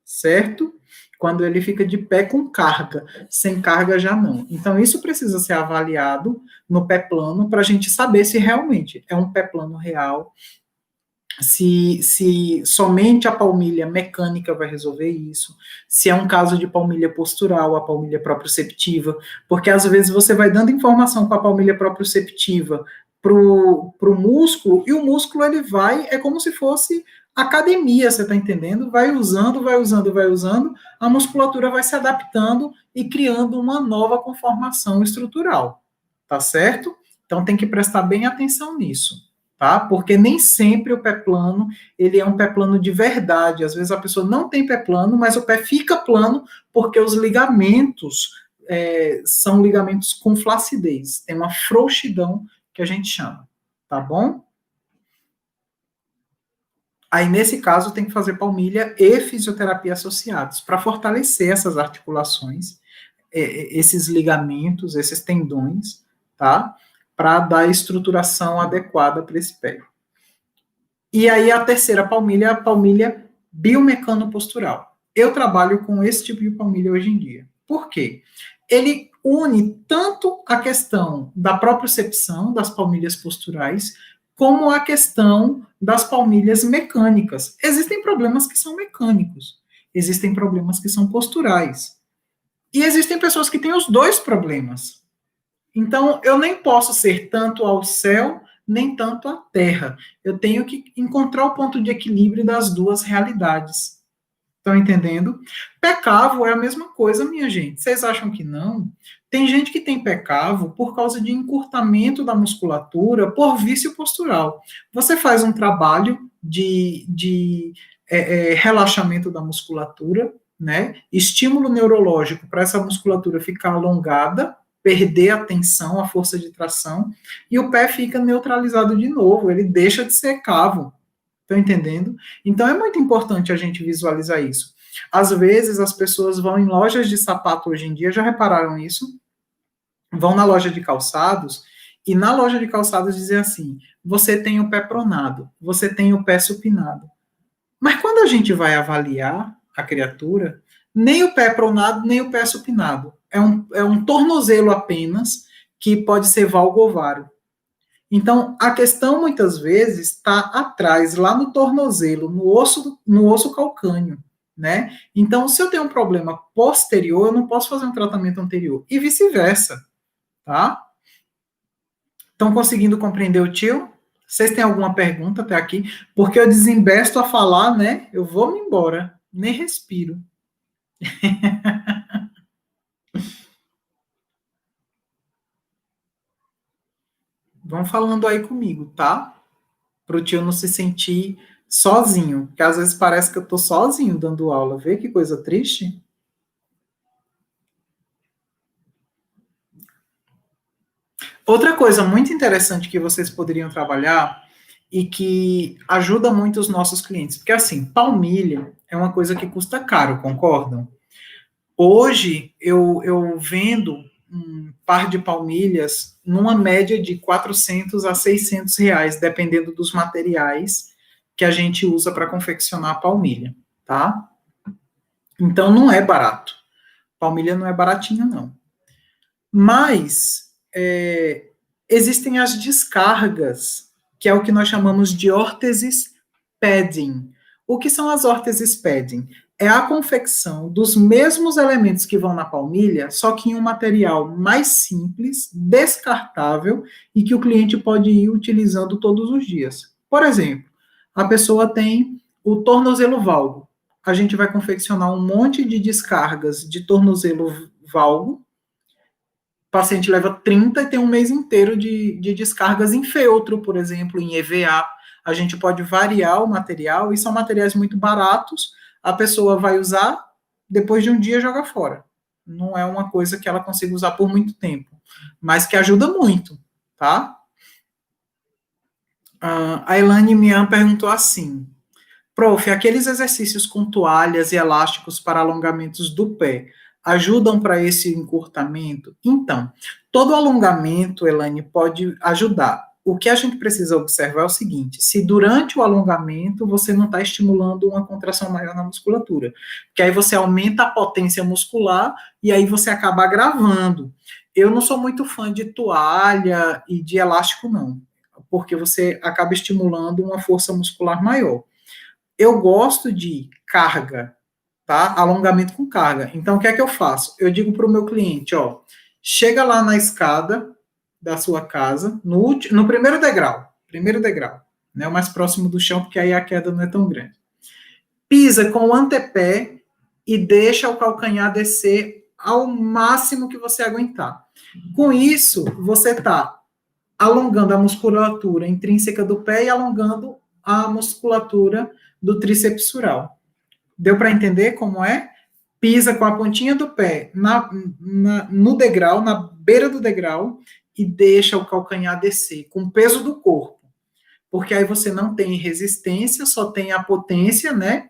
certo? Quando ele fica de pé com carga, sem carga já não. Então, isso precisa ser avaliado no pé plano para a gente saber se realmente é um pé plano real, se somente a palmilha mecânica vai resolver isso, se é um caso de palmilha postural, a palmilha proprioceptiva, porque às vezes você vai dando informação com a palmilha proprioceptiva pro músculo, e o músculo ele vai, é como se fosse academia, você está entendendo? Vai usando, vai usando, vai usando, a musculatura vai se adaptando e criando uma nova conformação estrutural, tá certo? Então tem que prestar bem atenção nisso, tá? Porque nem sempre o pé plano, ele é um pé plano de verdade. Às vezes a pessoa não tem pé plano, mas o pé fica plano porque os ligamentos são ligamentos com flacidez. Tem uma frouxidão que a gente chama, tá bom? Aí, nesse caso, tem que fazer palmilha e fisioterapia associados para fortalecer essas articulações, esses ligamentos, esses tendões, tá? Para dar estruturação adequada para esse pé. E aí a terceira palmilha é a palmilha biomecano-postural. Eu trabalho com esse tipo de palmilha hoje em dia. Por quê? Ele une tanto a questão da propriocepção das palmilhas posturais, como a questão das palmilhas mecânicas. Existem problemas que são mecânicos, existem problemas que são posturais. E existem pessoas que têm os dois problemas. Então, eu nem posso ser tanto ao céu, nem tanto à terra. Eu tenho que encontrar o ponto de equilíbrio das duas realidades. Estão entendendo? Pé cavo é a mesma coisa, minha gente. Vocês acham que não? Tem gente que tem pé cavo por causa de encurtamento da musculatura por vício postural. Você faz um trabalho de relaxamento da musculatura, né? Estímulo neurológico para essa musculatura ficar alongada, perder a tensão, a força de tração, e o pé fica neutralizado de novo, ele deixa de ser cavo. Estão entendendo? Então é muito importante a gente visualizar isso. Às vezes as pessoas vão em lojas de sapato hoje em dia, já repararam isso? Vão na loja de calçados, e na loja de calçados dizem assim: você tem o pé pronado, você tem o pé supinado. Mas quando a gente vai avaliar a criatura, nem o pé pronado, nem o pé supinado. É um tornozelo apenas, que pode ser valgo-ovário. Então, a questão, muitas vezes, está atrás, lá no tornozelo, no osso calcâneo, né? Então, se eu tenho um problema posterior, eu não posso fazer um tratamento anterior. E vice-versa, tá? Estão conseguindo compreender o tio? Vocês têm alguma pergunta até aqui? Porque eu desembesto a falar, né? Eu vou me embora. Nem respiro. Vão falando aí comigo, tá? Para o tio não se sentir sozinho. Porque às vezes parece que eu estou sozinho dando aula. Vê que coisa triste? Outra coisa muito interessante que vocês poderiam trabalhar e que ajuda muito os nossos clientes, porque assim, palmilha é uma coisa que custa caro, concordam? Hoje eu vendo um par de palmilhas numa média de 400 a 600 reais, dependendo dos materiais que a gente usa para confeccionar a palmilha, tá? Então não é barato. Palmilha não é baratinha, não. Mas existem as descargas, que é o que nós chamamos de órteses padding. O que são as órteses padding? É a confecção dos mesmos elementos que vão na palmilha, só que em um material mais simples, descartável, e que o cliente pode ir utilizando todos os dias. Por exemplo, a pessoa tem o tornozelo valgo. A gente vai confeccionar um monte de descargas de tornozelo valgo. O paciente leva 30 e tem um mês inteiro de descargas em feltro, por exemplo, em EVA. A gente pode variar o material, e são materiais muito baratos, a pessoa vai usar, depois de um dia joga fora. Não é uma coisa que ela consiga usar por muito tempo, mas que ajuda muito, tá? A Elane Mian perguntou assim: Prof, aqueles exercícios com toalhas e elásticos para alongamentos do pé ajudam para esse encurtamento? Então, todo alongamento, Elaine, pode ajudar. O que a gente precisa observar é o seguinte: se durante o alongamento você não está estimulando uma contração maior na musculatura, que aí você aumenta a potência muscular e aí você acaba agravando. Eu não sou muito fã de toalha e de elástico, não, porque você acaba estimulando uma força muscular maior. Eu gosto de carga, tá? Alongamento com carga. Então, o que é que eu faço? Eu digo para o meu cliente, ó, chega lá na escada da sua casa, no primeiro degrau, né, o mais próximo do chão, porque aí a queda não é tão grande. Pisa com o antepé e deixa o calcanhar descer ao máximo que você aguentar. Com isso, você está alongando a musculatura intrínseca do pé e alongando a musculatura do tríceps sural. Deu para entender como é? Pisa com a pontinha do pé no degrau, na beira do degrau, e deixa o calcanhar descer com o peso do corpo. Porque aí você não tem resistência, só tem a potência, né?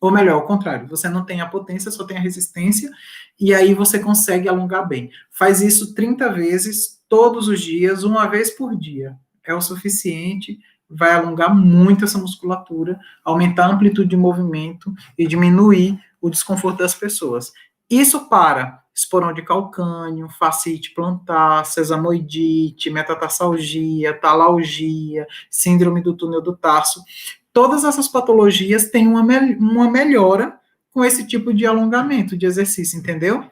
Ou melhor, ao contrário, você não tem a potência, só tem a resistência, e aí você consegue alongar bem. Faz isso 30 vezes, todos os dias, uma vez por dia. É o suficiente, vai alongar muito essa musculatura, aumentar a amplitude de movimento e diminuir o desconforto das pessoas. Isso para esporão de calcânio, fascite plantar, sesamoidite, metatarsalgia, talalgia, síndrome do túnel do tarso. Todas essas patologias têm uma melhora com esse tipo de alongamento, de exercício, entendeu?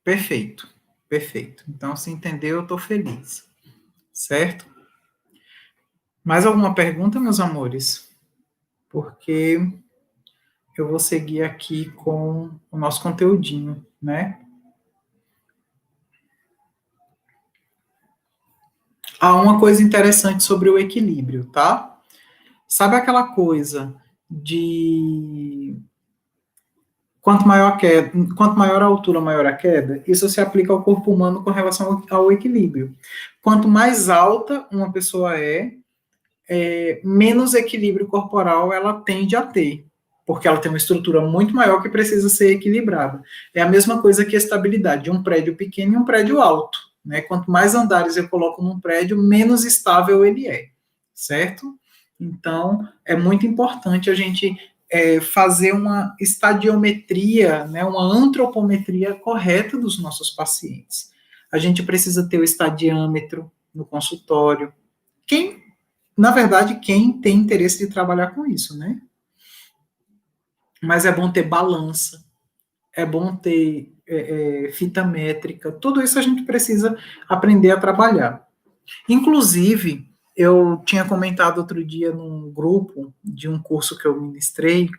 Perfeito, perfeito. Então, se entendeu, eu estou feliz. Certo? Mais alguma pergunta, meus amores? Porque eu vou seguir aqui com o nosso conteúdinho, né? Há uma coisa interessante sobre o equilíbrio, tá? Sabe aquela coisa de quanto maior a altura, maior a queda? Isso se aplica ao corpo humano com relação ao equilíbrio. Quanto mais alta uma pessoa menos equilíbrio corporal ela tende a ter, porque ela tem uma estrutura muito maior que precisa ser equilibrada. É a mesma coisa que a estabilidade de um prédio pequeno e um prédio alto, né? Quanto mais andares eu coloco num prédio, menos estável ele é, certo? Então, é muito importante a gente fazer uma estadiometria, né, uma antropometria correta dos nossos pacientes. A gente precisa ter o estadiâmetro no consultório. Na verdade, quem tem interesse de trabalhar com isso, né? Mas é bom ter balança, é bom ter fita métrica, tudo isso a gente precisa aprender a trabalhar. Inclusive, eu tinha comentado outro dia num grupo de um curso que eu ministrei,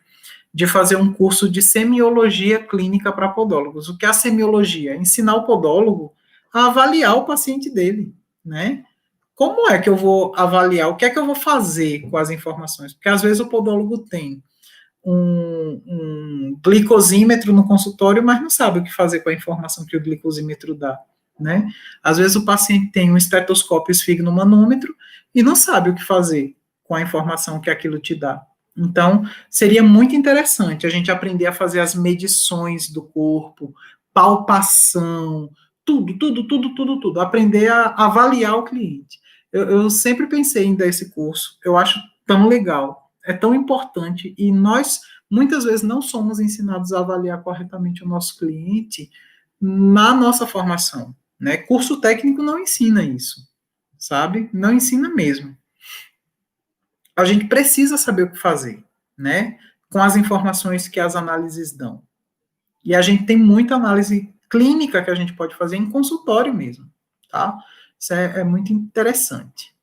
de fazer um curso de semiologia clínica para podólogos. O que é a semiologia? Ensinar o podólogo a avaliar o paciente dele, né? Como é que eu vou avaliar? O que é que eu vou fazer com as informações? Porque às vezes o podólogo tem um glicosímetro no consultório, mas não sabe o que fazer com a informação que o glicosímetro dá, né? Às vezes o paciente tem um estetoscópio esfigmomanômetro e não sabe o que fazer com a informação que aquilo te dá. Então, seria muito interessante a gente aprender a fazer as medições do corpo, palpação, tudo. Aprender a avaliar o cliente. Eu sempre pensei em dar esse curso, eu acho tão legal, é tão importante, e nós, muitas vezes, não somos ensinados a avaliar corretamente o nosso cliente na nossa formação, né? Curso técnico não ensina isso, sabe? Não ensina mesmo. A gente precisa saber o que fazer, né? Com as informações que as análises dão. E a gente tem muita análise clínica que a gente pode fazer em consultório mesmo, tá? Isso é muito interessante.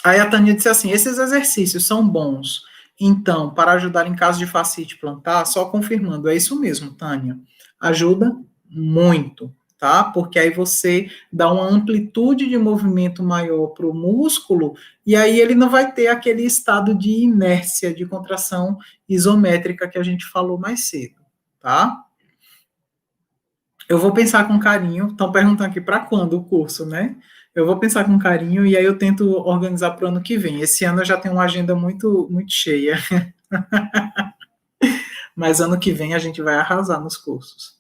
Aí a Tânia disse assim, esses exercícios são bons, então, para ajudar em caso de fascite plantar, só confirmando, é isso mesmo, Tânia, ajuda muito, tá? Porque aí você dá uma amplitude de movimento maior para o músculo, e aí ele não vai ter aquele estado de inércia, de contração isométrica que a gente falou mais cedo, tá? Eu vou pensar com carinho. Estão perguntando aqui para quando o curso, né? Eu vou pensar com carinho e aí eu tento organizar para o ano que vem. Esse ano eu já tenho uma agenda muito cheia, mas ano que vem a gente vai arrasar nos cursos.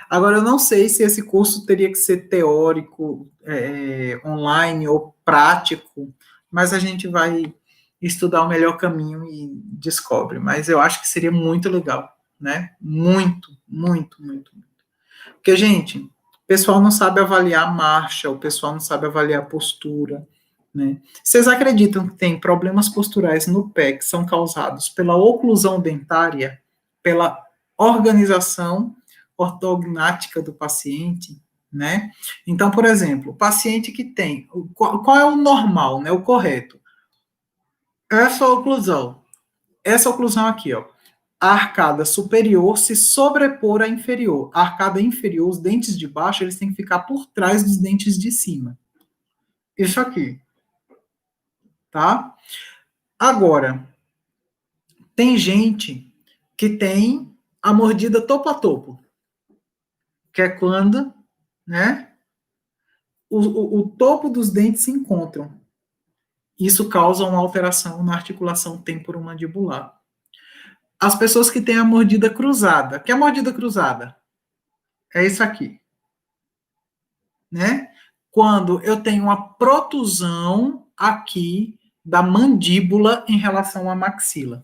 Agora, eu não sei se esse curso teria que ser teórico, online ou prático, mas a gente vai estudar o melhor caminho e descobre. Mas eu acho que seria muito legal, né? Muito. Porque, gente, o pessoal não sabe avaliar marcha, o pessoal não sabe avaliar postura, né? Vocês acreditam que tem problemas posturais no pé que são causados pela oclusão dentária, pela organização ortognática do paciente, né? Então, por exemplo, o paciente que tem, qual é o normal, né? O correto? Essa oclusão aqui, ó. A arcada superior se sobrepor à inferior. A arcada inferior, os dentes de baixo, eles têm que ficar por trás dos dentes de cima. Isso aqui, tá? Agora, tem gente que tem a mordida topo a topo, que é quando, né, o topo dos dentes se encontram. Isso causa uma alteração na articulação temporomandibular. As pessoas que têm a mordida cruzada, que é a mordida cruzada? É isso aqui, né? Quando eu tenho uma protusão aqui da mandíbula em relação à maxila.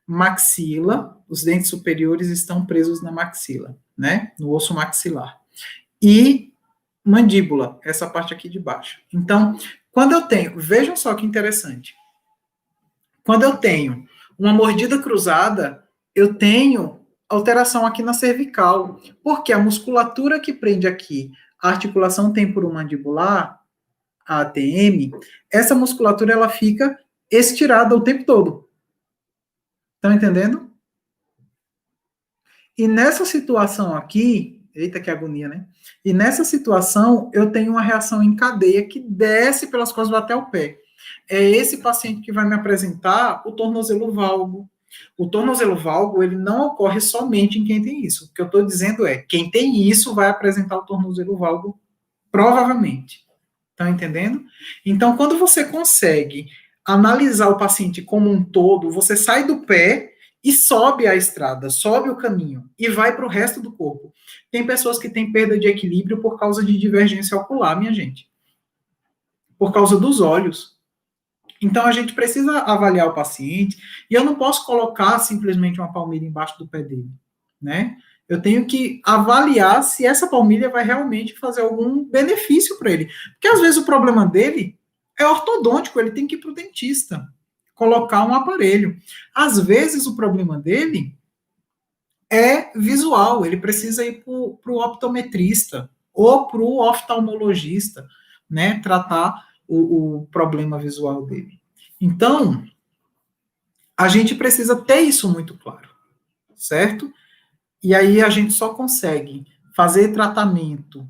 Maxila, os dentes superiores estão presos na maxila, né? No osso maxilar. E mandíbula, essa parte aqui de baixo. Então, quando eu tenho, vejam só que interessante. Quando eu tenho uma mordida cruzada, eu tenho alteração aqui na cervical, porque a musculatura que prende aqui a articulação temporomandibular, a ATM, essa musculatura ela fica estirada o tempo todo. Estão entendendo? E nessa situação aqui, eita que agonia, né? E nessa situação, eu tenho uma reação em cadeia que desce pelas costas até o pé. É esse paciente que vai me apresentar o tornozelo valgo. O tornozelo valgo, ele não ocorre somente em quem tem isso. O que eu estou dizendo é, quem tem isso vai apresentar o tornozelo valgo provavelmente. Estão entendendo? Então, quando você consegue analisar o paciente como um todo, você sai do pé e sobe a estrada, sobe o caminho e vai para o resto do corpo. Tem pessoas que têm perda de equilíbrio por causa de divergência ocular, minha gente. Por causa dos olhos. Então, a gente precisa avaliar o paciente e eu não posso colocar simplesmente uma palmilha embaixo do pé dele, né? Eu tenho que avaliar se essa palmilha vai realmente fazer algum benefício para ele. Porque às vezes o problema dele é ortodôntico, ele tem que ir para o dentista, colocar um aparelho. Às vezes o problema dele é visual, ele precisa ir para o optometrista ou para o oftalmologista, né, tratar o problema visual dele. Então, a gente precisa ter isso muito claro, certo? E aí a gente só consegue fazer tratamento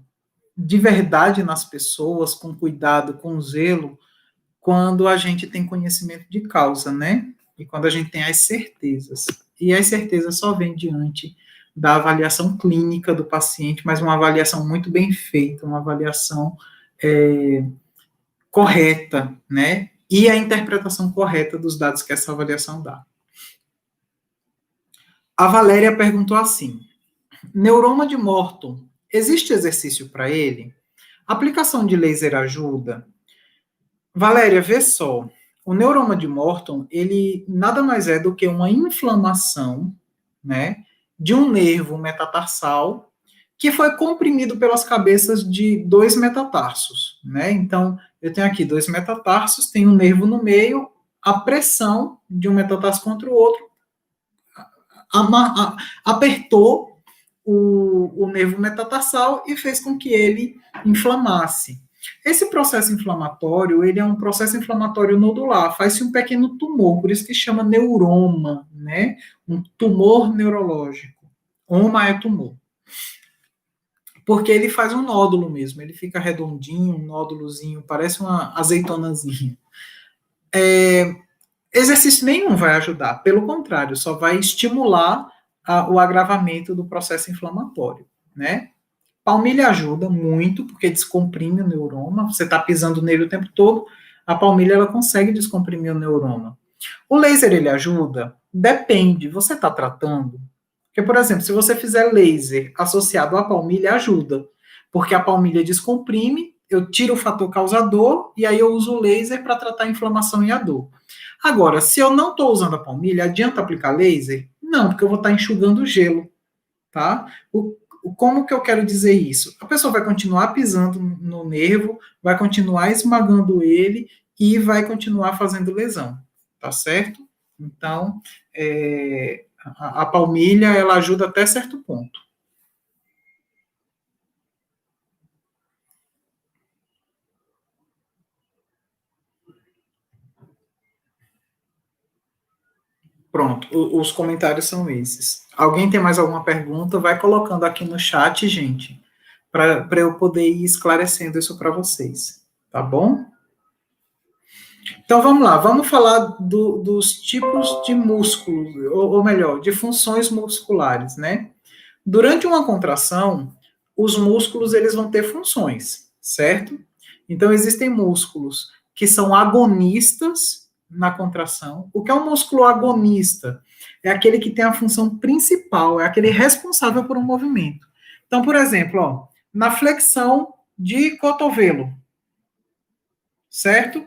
de verdade nas pessoas, com cuidado, com zelo, quando a gente tem conhecimento de causa, né? E quando a gente tem as certezas. E as certezas só vêm diante da avaliação clínica do paciente, mas uma avaliação muito bem feita, uma avaliação correta, né? E a interpretação correta dos dados que essa avaliação dá. A Valéria perguntou assim: neuroma de Morton, existe exercício para ele? Aplicação de laser ajuda? Valéria, vê só. O neuroma de Morton, ele nada mais é do que uma inflamação, né, de um nervo metatarsal que foi comprimido pelas cabeças de dois metatarsos, né? Então, eu tenho aqui dois metatarsos, tem um nervo no meio, a pressão de um metatarso contra o outro apertou o nervo metatarsal e fez com que ele inflamasse. Esse processo inflamatório, ele é um processo inflamatório nodular, faz-se um pequeno tumor, por isso que chama neuroma, né? Um tumor neurológico. Oma é tumor. Porque ele faz um nódulo mesmo, ele fica redondinho, um nódulozinho, parece uma azeitonazinha. Exercício nenhum vai ajudar, pelo contrário, só vai estimular o agravamento do processo inflamatório, né? Palmilha ajuda muito, porque descomprime o neuroma. Você está pisando nele o tempo todo, a palmilha ela consegue descomprimir o neuroma. O laser ele ajuda? Depende. Você está tratando? Porque, por exemplo, se você fizer laser associado à palmilha, ajuda. Porque a palmilha descomprime, eu tiro o fator causador e aí eu uso o laser para tratar a inflamação e a dor. Agora, se eu não estou usando a palmilha, adianta aplicar laser? Não, porque eu vou estar enxugando o gelo, tá? Como que eu quero dizer isso? A pessoa vai continuar pisando no nervo, vai continuar esmagando ele e vai continuar fazendo lesão, tá certo? Então, a palmilha, ela ajuda até certo ponto. Pronto, os comentários são esses. Alguém tem mais alguma pergunta? Vai colocando aqui no chat, gente, para eu poder ir esclarecendo isso para vocês, tá bom? Então vamos lá, vamos falar dos tipos de músculos, ou melhor, de funções musculares, né? Durante uma contração, os músculos eles vão ter funções, certo? Então existem músculos que são agonistas na contração. O que é um músculo agonista? É aquele que tem a função principal, é aquele responsável por um movimento. Então, por exemplo, ó, na flexão de cotovelo, certo?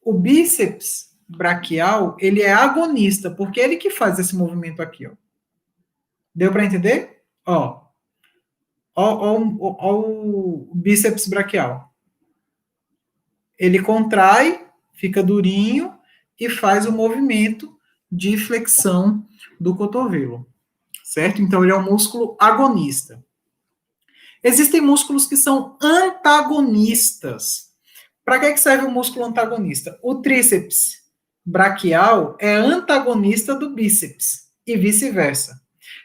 O bíceps braquial, ele é agonista, porque é ele que faz esse movimento aqui, ó. Deu para entender? Ó o bíceps braquial. Ele contrai, fica durinho e faz o movimento de flexão do cotovelo, certo? Então ele é um músculo agonista. Existem músculos que são antagonistas. Para que serve o músculo antagonista? O tríceps braquial é antagonista do bíceps e vice-versa.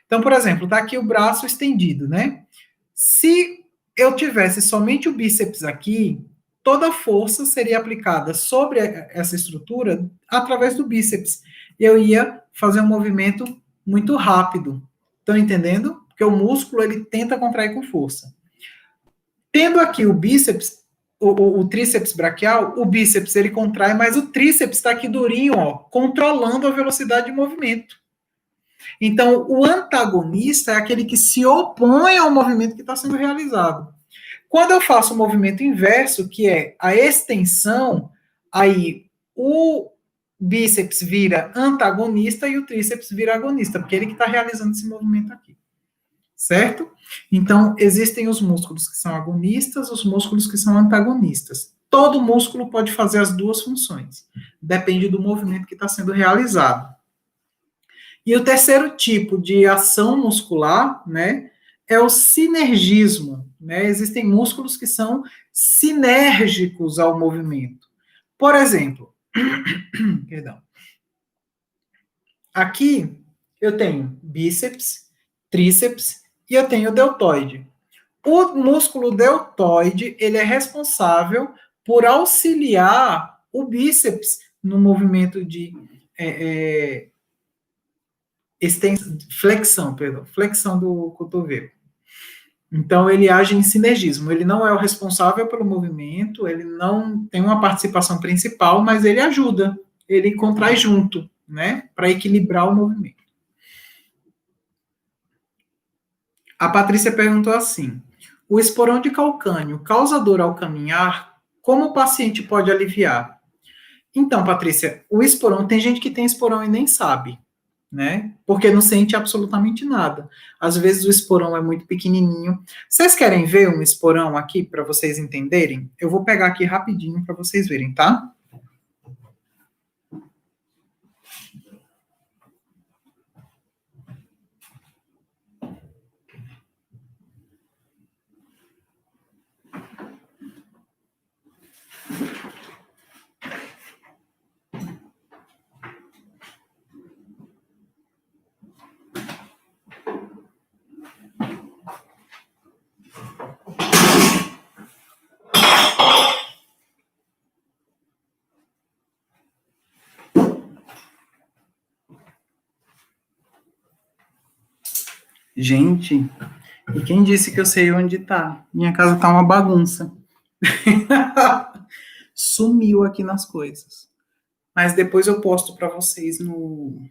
Então, por exemplo, está aqui o braço estendido, né? Se eu tivesse somente o bíceps aqui, toda a força seria aplicada sobre essa estrutura através do bíceps. Eu ia fazer um movimento muito rápido. Estão entendendo? Porque o músculo ele tenta contrair com força. Tendo aqui o bíceps, o tríceps braquial, o bíceps ele contrai, mas o tríceps está aqui durinho, ó, controlando a velocidade de movimento. Então, o antagonista é aquele que se opõe ao movimento que está sendo realizado. Quando eu faço o movimento inverso, que é a extensão, aí o bíceps vira antagonista e o tríceps vira agonista, porque ele que está realizando esse movimento aqui. Certo? Então, existem os músculos que são agonistas, os músculos que são antagonistas. Todo músculo pode fazer as duas funções. Depende do movimento que está sendo realizado. E o terceiro tipo de ação muscular, né, é o sinergismo, né? Existem músculos que são sinérgicos ao movimento. Por exemplo, perdão. Aqui eu tenho bíceps, tríceps e eu tenho deltoide. O músculo deltoide, ele é responsável por auxiliar o bíceps no movimento de flexão do cotovelo. Então, ele age em sinergismo. Ele não é o responsável pelo movimento, ele não tem uma participação principal, mas ele ajuda, ele contrai junto, né, para equilibrar o movimento. A Patrícia perguntou assim: o esporão de calcânio causa dor ao caminhar? Como o paciente pode aliviar? Então, Patrícia, o esporão, tem gente que tem esporão e nem sabe, né? Porque não sente absolutamente nada. Às vezes o esporão é muito pequenininho. Vocês querem ver um esporão aqui para vocês entenderem? Eu vou pegar aqui rapidinho para vocês verem, tá? Gente, E quem disse que eu sei onde tá? Minha casa tá uma bagunça. Sumiu aqui nas coisas. Mas depois eu posto para vocês no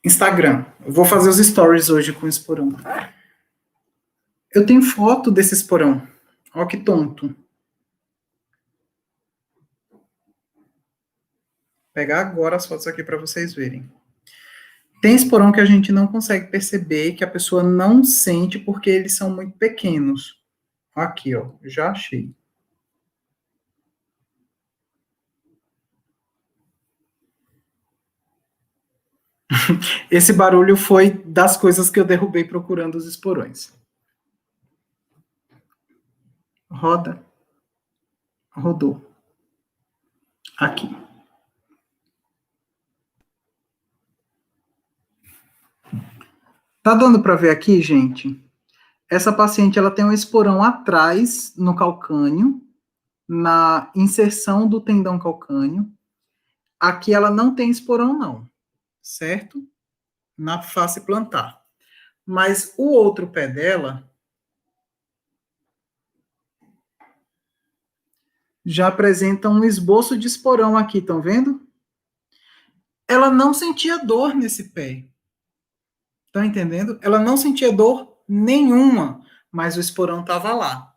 Instagram. Eu vou fazer os stories hoje com o esporão. Eu tenho foto desse esporão. Ó que tonto. Vou pegar agora as fotos aqui para vocês verem. Tem esporão que a gente não consegue perceber, que a pessoa não sente porque eles são muito pequenos. Aqui, ó, já achei. Esse barulho foi das coisas que eu derrubei procurando os esporões. Roda. Rodou. Aqui. Tá dando para ver aqui, gente? Essa paciente ela tem um esporão atrás no calcânio, na inserção do tendão calcâneo. Aqui ela não tem esporão, não, certo? Na face plantar. Mas o outro pé dela já apresenta um esboço de esporão aqui, estão vendo? Ela não sentia dor nesse pé. Estão entendendo? Ela não sentia dor nenhuma, mas o esporão estava lá.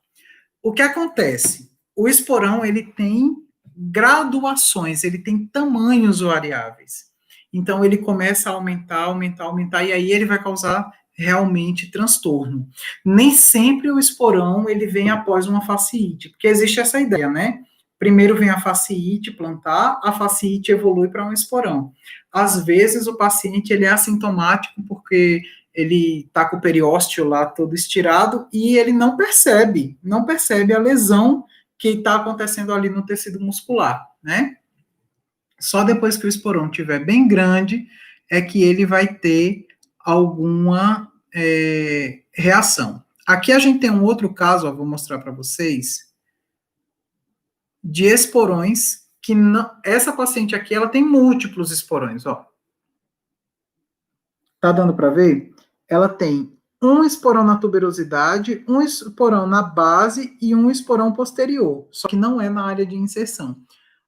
O que acontece? O esporão ele tem graduações, ele tem tamanhos variáveis. Então ele começa a aumentar, e aí ele vai causar realmente transtorno. Nem sempre o esporão ele vem após uma fasciite, porque existe essa ideia, né? Primeiro vem a fasciite plantar, a fasciite evolui para um esporão. Às vezes o paciente ele é assintomático porque ele está com o periósteo lá todo estirado e ele não percebe a lesão que está acontecendo ali no tecido muscular, né? Só depois que o esporão estiver bem grande é que ele vai ter alguma reação. Aqui a gente tem um outro caso, ó, vou mostrar para vocês, de esporões que não, essa paciente aqui ela tem múltiplos esporões, ó. Tá dando para ver? Ela tem um esporão na tuberosidade, um esporão na base e um esporão posterior, só que não é na área de inserção.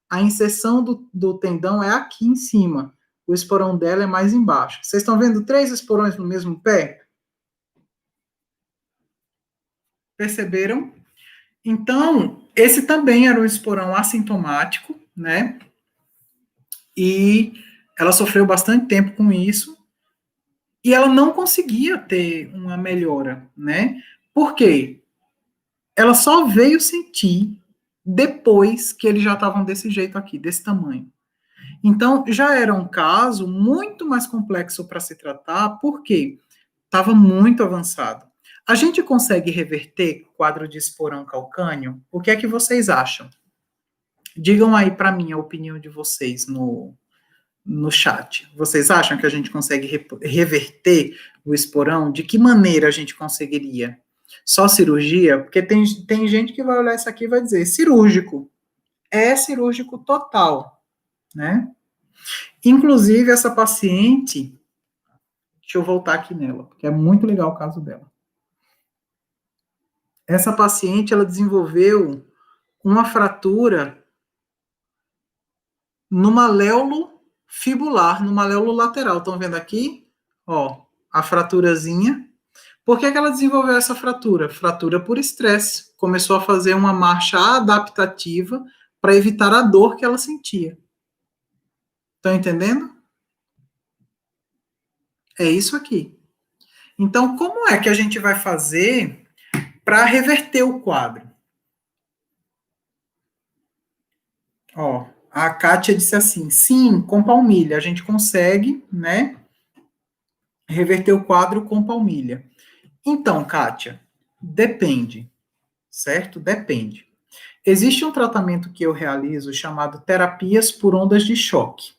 A inserção do tendão é aqui em cima, o esporão dela é mais embaixo. Vocês estão vendo 3 esporões no mesmo pé? Perceberam? Então, esse também era um esporão assintomático, né? E ela sofreu bastante tempo com isso, e ela não conseguia ter uma melhora, né? Por quê? Ela só veio sentir depois que eles já estavam desse jeito aqui, desse tamanho. Então, já era um caso muito mais complexo para se tratar, porque estava muito avançado. A gente consegue reverter quadro de esporão calcâneo? O que é que vocês acham? Digam aí para mim a opinião de vocês no chat. Vocês acham que a gente consegue reverter o esporão? De que maneira a gente conseguiria? Só cirurgia? Porque tem gente que vai olhar isso aqui e vai dizer, cirúrgico. É cirúrgico total, né? Inclusive, essa paciente, deixa eu voltar aqui nela, porque é muito legal o caso dela. Essa paciente, ela desenvolveu uma fratura no maléolo fibular, no maléolo lateral. Estão vendo aqui? Ó, a fraturazinha. Por que ela desenvolveu essa fratura? Fratura por estresse. Começou a fazer uma marcha adaptativa para evitar a dor que ela sentia. Estão entendendo? É isso aqui. Então, como é que a gente vai fazer para reverter o quadro? Ó, a Kátia disse assim, sim, com palmilha, a gente consegue, né, reverter o quadro com palmilha. Então, Kátia, depende, certo? Depende. Existe um tratamento que eu realizo chamado terapias por ondas de choque.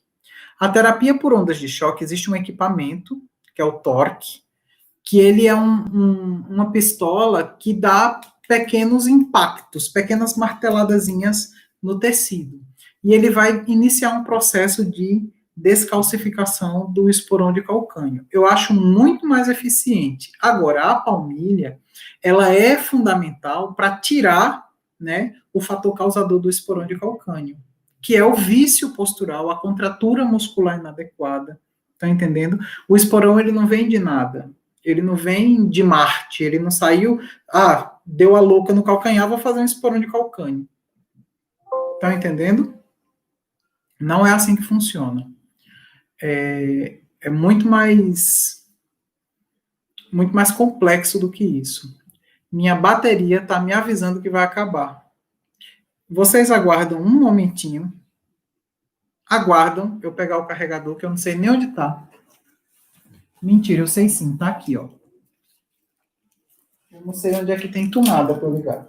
A terapia por ondas de choque, existe um equipamento, que é o TORQ, que ele é uma pistola que dá pequenos impactos, pequenas marteladazinhas no tecido. E ele vai iniciar um processo de descalcificação do esporão de calcânio. Eu acho muito mais eficiente. Agora, a palmilha, ela é fundamental para tirar, né, o fator causador do esporão de calcânio, que é o vício postural, a contratura muscular inadequada. Tá entendendo? O esporão, ele não vem de nada. Ele não vem de Marte. Ele não saiu, deu a louca no calcanhar, vou fazer um esporão de calcânio. Tá entendendo? Não é assim que funciona. É muito mais complexo do que isso. Minha bateria está me avisando que vai acabar. Vocês aguardam um momentinho. Aguardam eu pegar o carregador, que eu não sei nem onde está. Mentira, eu sei sim, tá aqui, ó. Eu não sei onde é que tem tomada para eu ligar.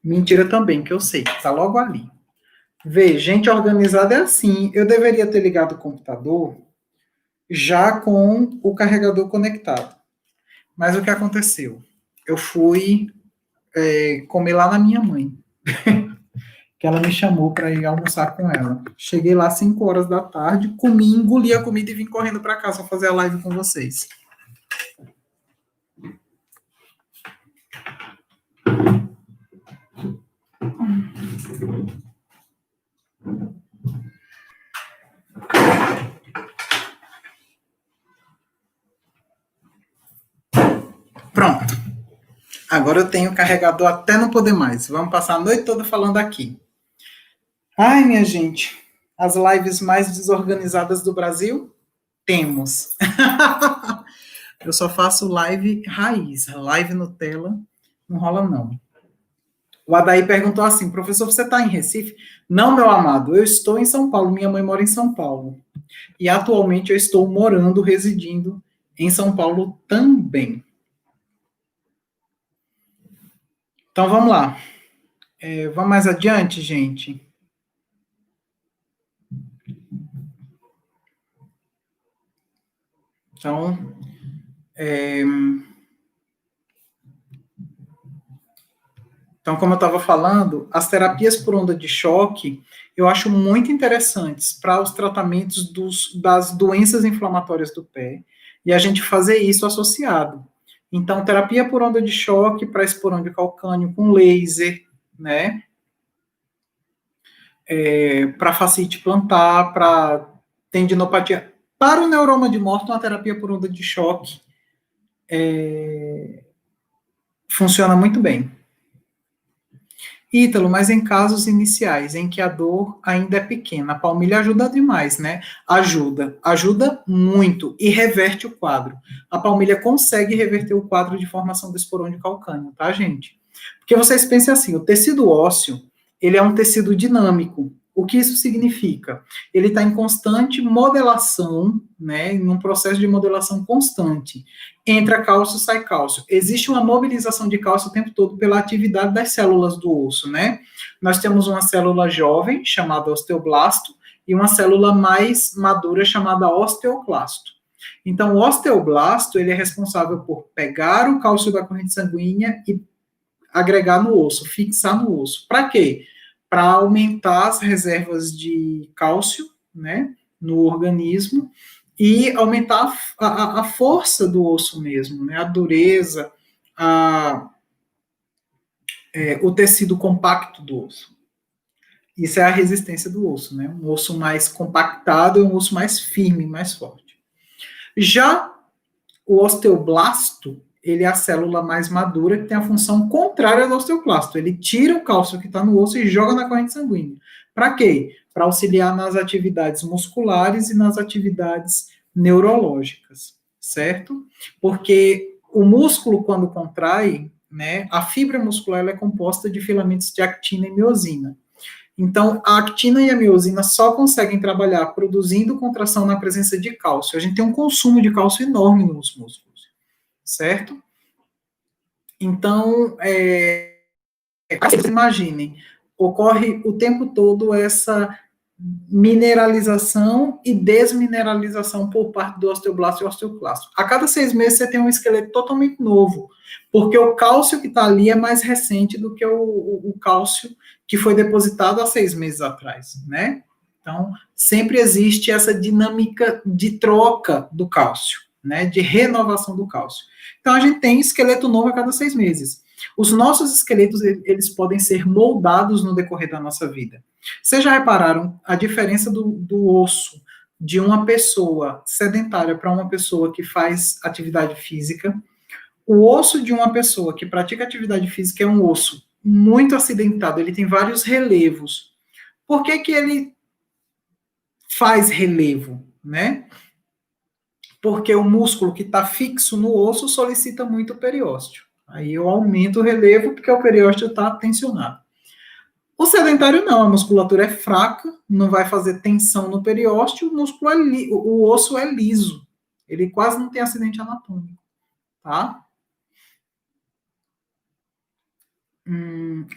Mentira também, que eu sei, tá logo ali. Vê, gente organizada é assim. Eu deveria ter ligado o computador já com o carregador conectado. Mas o que aconteceu? Eu fui comer lá na minha mãe. Que ela me chamou para ir almoçar com ela. Cheguei lá às 5 horas da tarde, comi, engoli a comida e vim correndo para casa fazer a live com vocês. Pronto. Agora eu tenho carregador até não poder mais. Vamos passar a noite toda falando aqui. Ai, minha gente, as lives mais desorganizadas do Brasil? Temos. Eu só faço live raiz, live Nutella, não rola não. O Adair perguntou assim, professor, você está em Recife? Não, meu amado, eu estou em São Paulo, minha mãe mora em São Paulo. E atualmente eu estou morando, residindo em São Paulo também. Então vamos lá. Vamos mais adiante, gente. Então, como eu estava falando, as terapias por onda de choque, eu acho muito interessantes para os tratamentos das doenças inflamatórias do pé, e a gente fazer isso associado. Então, terapia por onda de choque para esporão de calcânio com laser, né? Para fascite plantar, para tendinopatia. Para o neuroma de morte, uma terapia por onda de choque funciona muito bem. Ítalo, mas em casos iniciais, em que a dor ainda é pequena, a palmilha ajuda demais, né? Ajuda muito e reverte o quadro. A palmilha consegue reverter o quadro de formação do esporão de calcânio, tá, gente? Porque vocês pensem assim, o tecido ósseo, ele é um tecido dinâmico. O que isso significa? Ele está em constante modelação, né, num processo de modelação constante. Entra cálcio, sai cálcio. Existe uma mobilização de cálcio o tempo todo pela atividade das células do osso, né? Nós temos uma célula jovem, chamada osteoblasto, e uma célula mais madura, chamada osteoclasto. Então, o osteoblasto, ele é responsável por pegar o cálcio da corrente sanguínea e agregar no osso, fixar no osso. Para quê? Para aumentar as reservas de cálcio, né, no organismo e aumentar a força do osso mesmo, né, a dureza, o tecido compacto do osso. Isso é a resistência do osso, né, um osso mais compactado é um osso mais firme, mais forte. Já o osteoblasto, ele é a célula mais madura que tem a função contrária do osteoclasto. Ele tira o cálcio que está no osso e joga na corrente sanguínea. Para quê? Para auxiliar nas atividades musculares e nas atividades neurológicas, certo? Porque o músculo, quando contrai, né, a fibra muscular ela é composta de filamentos de actina e miosina. Então, a actina e a miosina só conseguem trabalhar produzindo contração na presença de cálcio. A gente tem um consumo de cálcio enorme nos músculos, certo? Então, vocês imaginem, ocorre o tempo todo essa mineralização e desmineralização por parte do osteoblasto e osteoclasto. A cada 6 meses você tem um esqueleto totalmente novo, porque o cálcio que está ali é mais recente do que o cálcio que foi depositado há 6 meses atrás, né? Então, sempre existe essa dinâmica de troca do cálcio, né, de renovação do cálcio. Então, a gente tem esqueleto novo a cada 6 meses. Os nossos esqueletos, eles podem ser moldados no decorrer da nossa vida. Vocês já repararam a diferença do osso de uma pessoa sedentária para uma pessoa que faz atividade física? O osso de uma pessoa que pratica atividade física é um osso muito acidentado, ele tem vários relevos. Por que que ele faz relevo, né? Porque o músculo que está fixo no osso solicita muito o periósteo. Aí eu aumento o relevo porque o periósteo está tensionado. O sedentário não, a musculatura é fraca, não vai fazer tensão no periósteo, o músculo o osso é liso. Ele quase não tem acidente anatômico, tá?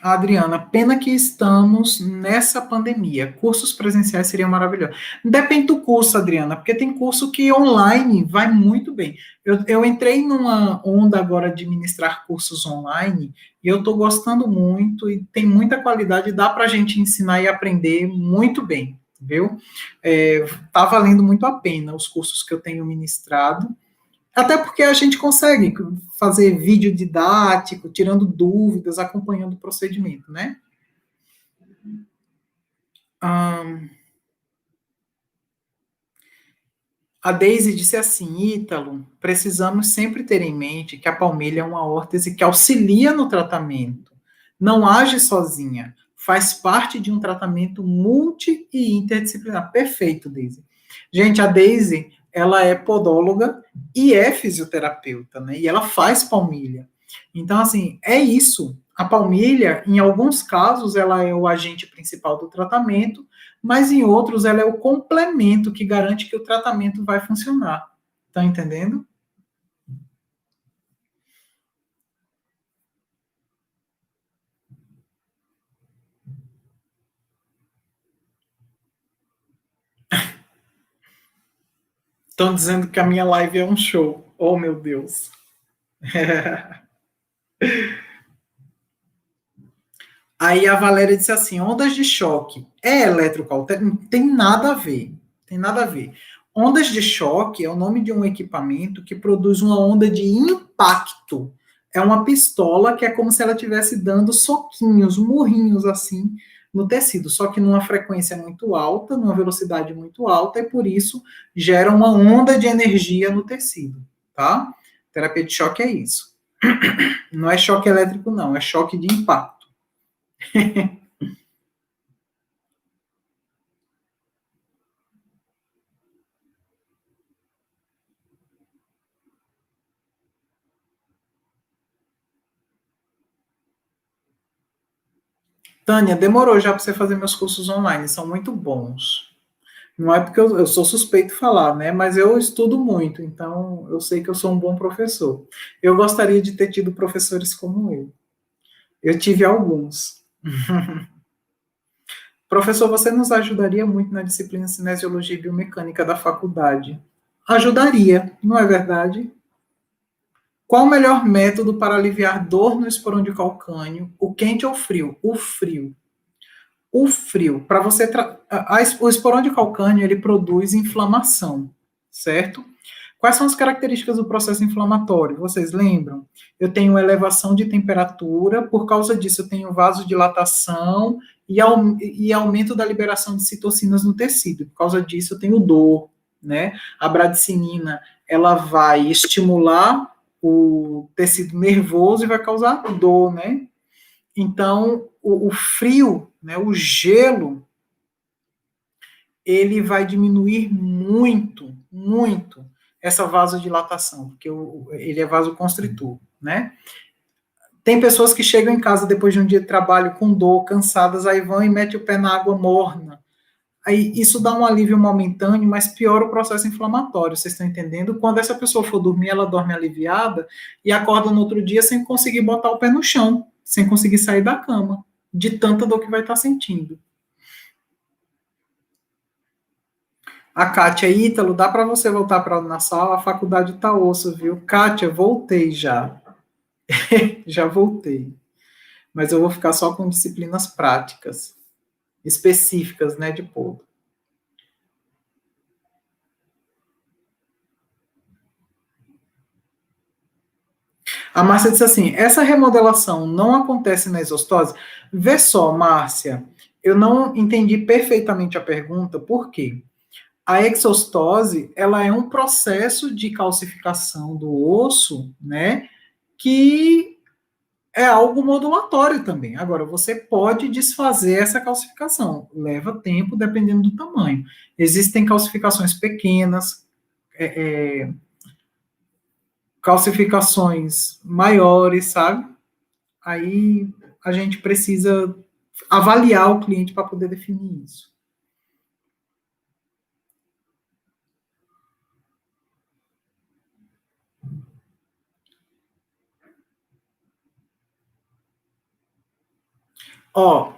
Adriana, pena que estamos nessa pandemia. Cursos presenciais seriam maravilhosos. Depende do curso, Adriana, porque tem curso que online vai muito bem. Eu entrei numa onda agora de ministrar cursos online e eu estou gostando muito e tem muita qualidade, dá para a gente ensinar e aprender muito bem, viu? Tá valendo muito a pena os cursos que eu tenho ministrado. Até porque a gente consegue fazer vídeo didático, tirando dúvidas, acompanhando o procedimento, né? A Daisy disse assim, Ítalo, precisamos sempre ter em mente que a palmilha é uma órtese que auxilia no tratamento, não age sozinha, faz parte de um tratamento multi e interdisciplinar. Perfeito, Daisy. Gente, a Daisy, ela é podóloga e é fisioterapeuta, né? E ela faz palmilha. Então, assim, é isso. A palmilha, em alguns casos, ela é o agente principal do tratamento, mas em outros ela é o complemento que garante que o tratamento vai funcionar. Tá entendendo? Estão dizendo que a minha live é um show. Oh, meu Deus. Aí a Valéria disse assim: ondas de choque é eletrocautério? Não tem nada a ver. Tem nada a ver. Ondas de choque é o nome de um equipamento que produz uma onda de impacto. É uma pistola que é como se ela estivesse dando soquinhos, murrinhos assim no tecido, só que numa frequência muito alta, numa velocidade muito alta, e por isso gera uma onda de energia no tecido, tá? Terapia de choque é isso. Não é choque elétrico, não, é choque de impacto. Tânia, demorou já para você fazer meus cursos online, são muito bons. Não é porque eu sou suspeito de falar, né? Mas eu estudo muito, então eu sei que eu sou um bom professor. Eu gostaria de ter tido professores como eu. Eu tive alguns. Professor, você nos ajudaria muito na disciplina Cinesiologia e Biomecânica da faculdade. Ajudaria, não é verdade? Qual o melhor método para aliviar dor no esporão de calcânio? O quente ou o frio? O frio. O frio, para você. O esporão de calcânio, ele produz inflamação, certo? Quais são as características do processo inflamatório? Vocês lembram? Eu tenho elevação de temperatura, por causa disso eu tenho vasodilatação e aumento da liberação de citocinas no tecido. Por causa disso eu tenho dor, né? A bradicinina, ela vai estimular o tecido nervoso e vai causar dor, né? Então, o frio, né, o gelo, ele vai diminuir muito, muito essa vasodilatação, porque ele é vasoconstritor, né? Tem pessoas que chegam em casa depois de um dia de trabalho com dor, cansadas, aí vão e metem o pé na água morna. Aí isso dá um alívio momentâneo, mas piora o processo inflamatório, vocês estão entendendo? Quando essa pessoa for dormir, ela dorme aliviada e acorda no outro dia sem conseguir botar o pé no chão, sem conseguir sair da cama, de tanta dor que vai estar sentindo. A Kátia, Ítalo, dá para você voltar para na sala? A faculdade tá osso, viu? Kátia, voltei já. Já voltei. Mas eu vou ficar só com disciplinas práticas, específicas, né, de podo. A Márcia disse assim: essa remodelação não acontece na exostose? Vê só, Márcia, eu não entendi perfeitamente a pergunta, por quê? A exostose, ela é um processo de calcificação do osso, né, que é algo modulatório também. Agora, você pode desfazer essa calcificação, leva tempo dependendo do tamanho. Existem calcificações pequenas, é, calcificações maiores, sabe? Aí a gente precisa avaliar o cliente para poder definir isso. Ó,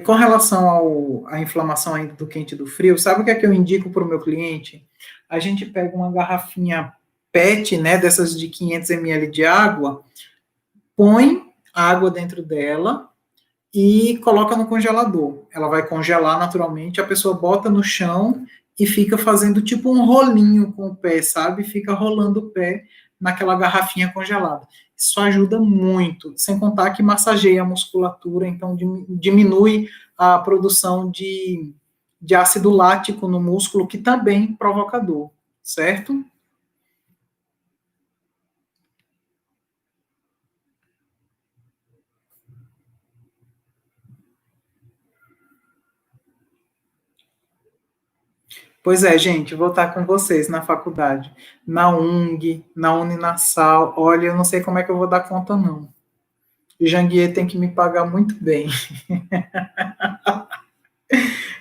com relação à inflamação ainda do quente e do frio, sabe o que é que eu indico para o meu cliente? A gente pega uma garrafinha PET, né, dessas de 500 ml de água, põe a água dentro dela e coloca no congelador. Ela vai congelar naturalmente, a pessoa bota no chão e fica fazendo tipo um rolinho com o pé, sabe? Fica rolando o pé naquela garrafinha congelada. Isso ajuda muito, sem contar que massageia a musculatura, então diminui a produção de ácido lático no músculo, que também é provocador, certo? Pois é, gente, vou estar com vocês na faculdade, na UNG, na Uninasal. Olha, eu não sei como é que eu vou dar conta, não. O Janguier tem que me pagar muito bem.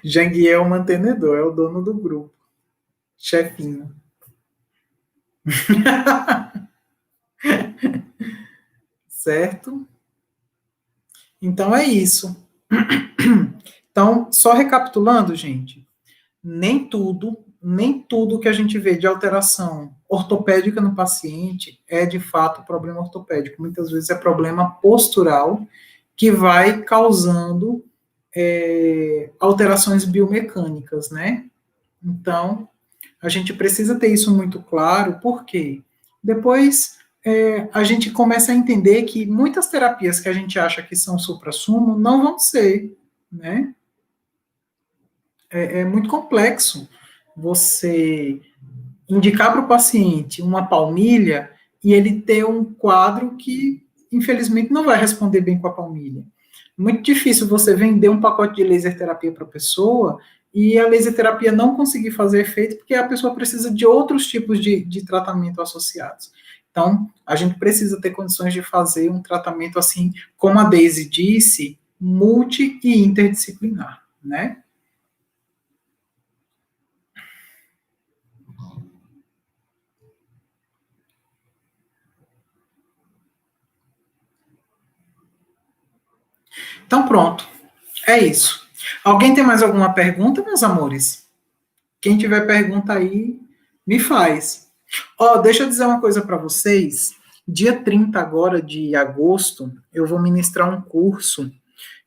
Janguier é o mantenedor, é o dono do grupo, chefinho. Certo? Então é isso. Então, só recapitulando, gente, nem tudo que a gente vê de alteração ortopédica no paciente é de fato problema ortopédico. Muitas vezes é problema postural que vai causando alterações biomecânicas, né? Então, a gente precisa ter isso muito claro, porque depois a gente começa a entender que muitas terapias que a gente acha que são supra-sumo não vão ser, né? É muito complexo você indicar para o paciente uma palmilha e ele ter um quadro que, infelizmente, não vai responder bem com a palmilha. Muito difícil você vender um pacote de laser terapia para a pessoa e a laser terapia não conseguir fazer efeito porque a pessoa precisa de outros tipos de tratamento associados. Então, a gente precisa ter condições de fazer um tratamento assim, como a Daisy disse, multi e interdisciplinar, né? Então, pronto. É isso. Alguém tem mais alguma pergunta, meus amores? Quem tiver pergunta aí, me faz. Ó, deixa eu dizer uma coisa para vocês. Dia 30 agora de agosto, eu vou ministrar um curso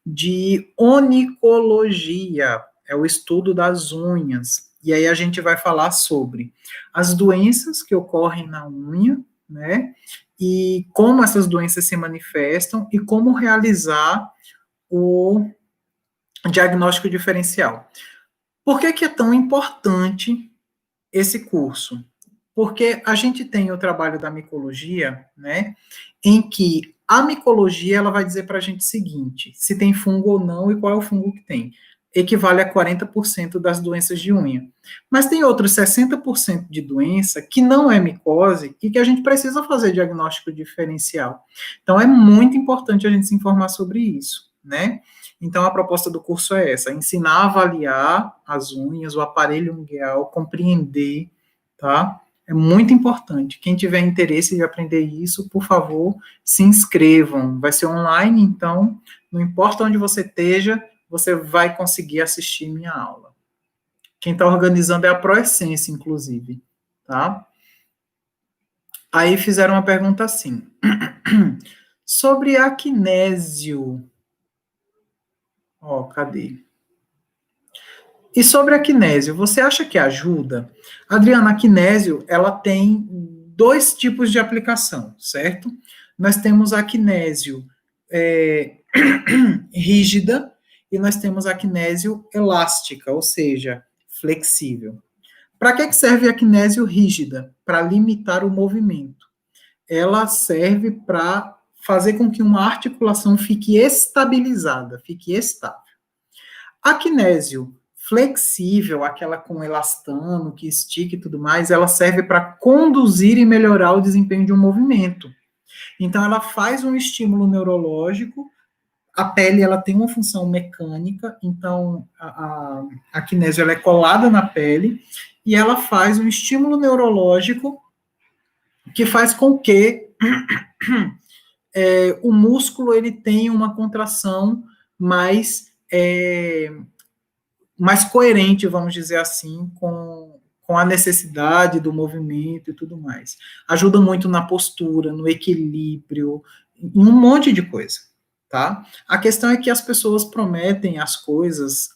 de onicologia, é o estudo das unhas. E aí a gente vai falar sobre as doenças que ocorrem na unha, né? E como essas doenças se manifestam e como realizar o diagnóstico diferencial. Por que é tão importante esse curso? Porque a gente tem o trabalho da micologia, né, em que a micologia ela vai dizer para a gente o seguinte, se tem fungo ou não e qual é o fungo que tem. Equivale a 40% das doenças de unha. Mas tem outros 60% de doença que não é micose e que a gente precisa fazer diagnóstico diferencial. Então é muito importante a gente se informar sobre isso, né? Então a proposta do curso é essa, ensinar a avaliar as unhas, o aparelho ungueal, compreender, tá? É muito importante. Quem tiver interesse de aprender isso, por favor, se inscrevam. Vai ser online, então, não importa onde você esteja, você vai conseguir assistir minha aula. Quem está organizando é a Proessência, inclusive, tá? Aí fizeram uma pergunta assim, sobre a kinésio. Ó, cadê? E sobre a kinésio, você acha que ajuda? Adriana, a kinésio, ela tem dois tipos de aplicação, certo? Nós temos a kinésio rígida e nós temos a kinésio elástica, ou seja, flexível. Para que serve a kinésio rígida? Para limitar o movimento. Ela serve para fazer com que uma articulação fique estabilizada, fique estável. A kinésio flexível, aquela com elastano, que estica e tudo mais, ela serve para conduzir e melhorar o desempenho de um movimento. Então, ela faz um estímulo neurológico. A pele, ela tem uma função mecânica, então a kinésio ela é colada na pele e ela faz um estímulo neurológico que faz com que o músculo ele tenha uma contração mais coerente, vamos dizer assim, com a necessidade do movimento e tudo mais. Ajuda muito na postura, no equilíbrio, em um monte de coisa, tá? A questão é que as pessoas prometem as coisas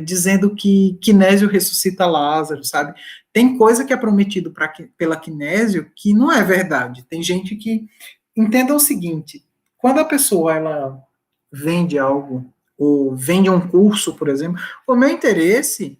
dizendo que kinésio ressuscita Lázaro, sabe? Tem coisa que é prometido pela kinésio que não é verdade. Tem gente que... Entenda o seguinte, quando a pessoa ela vende algo, ou vende um curso, por exemplo, o meu interesse,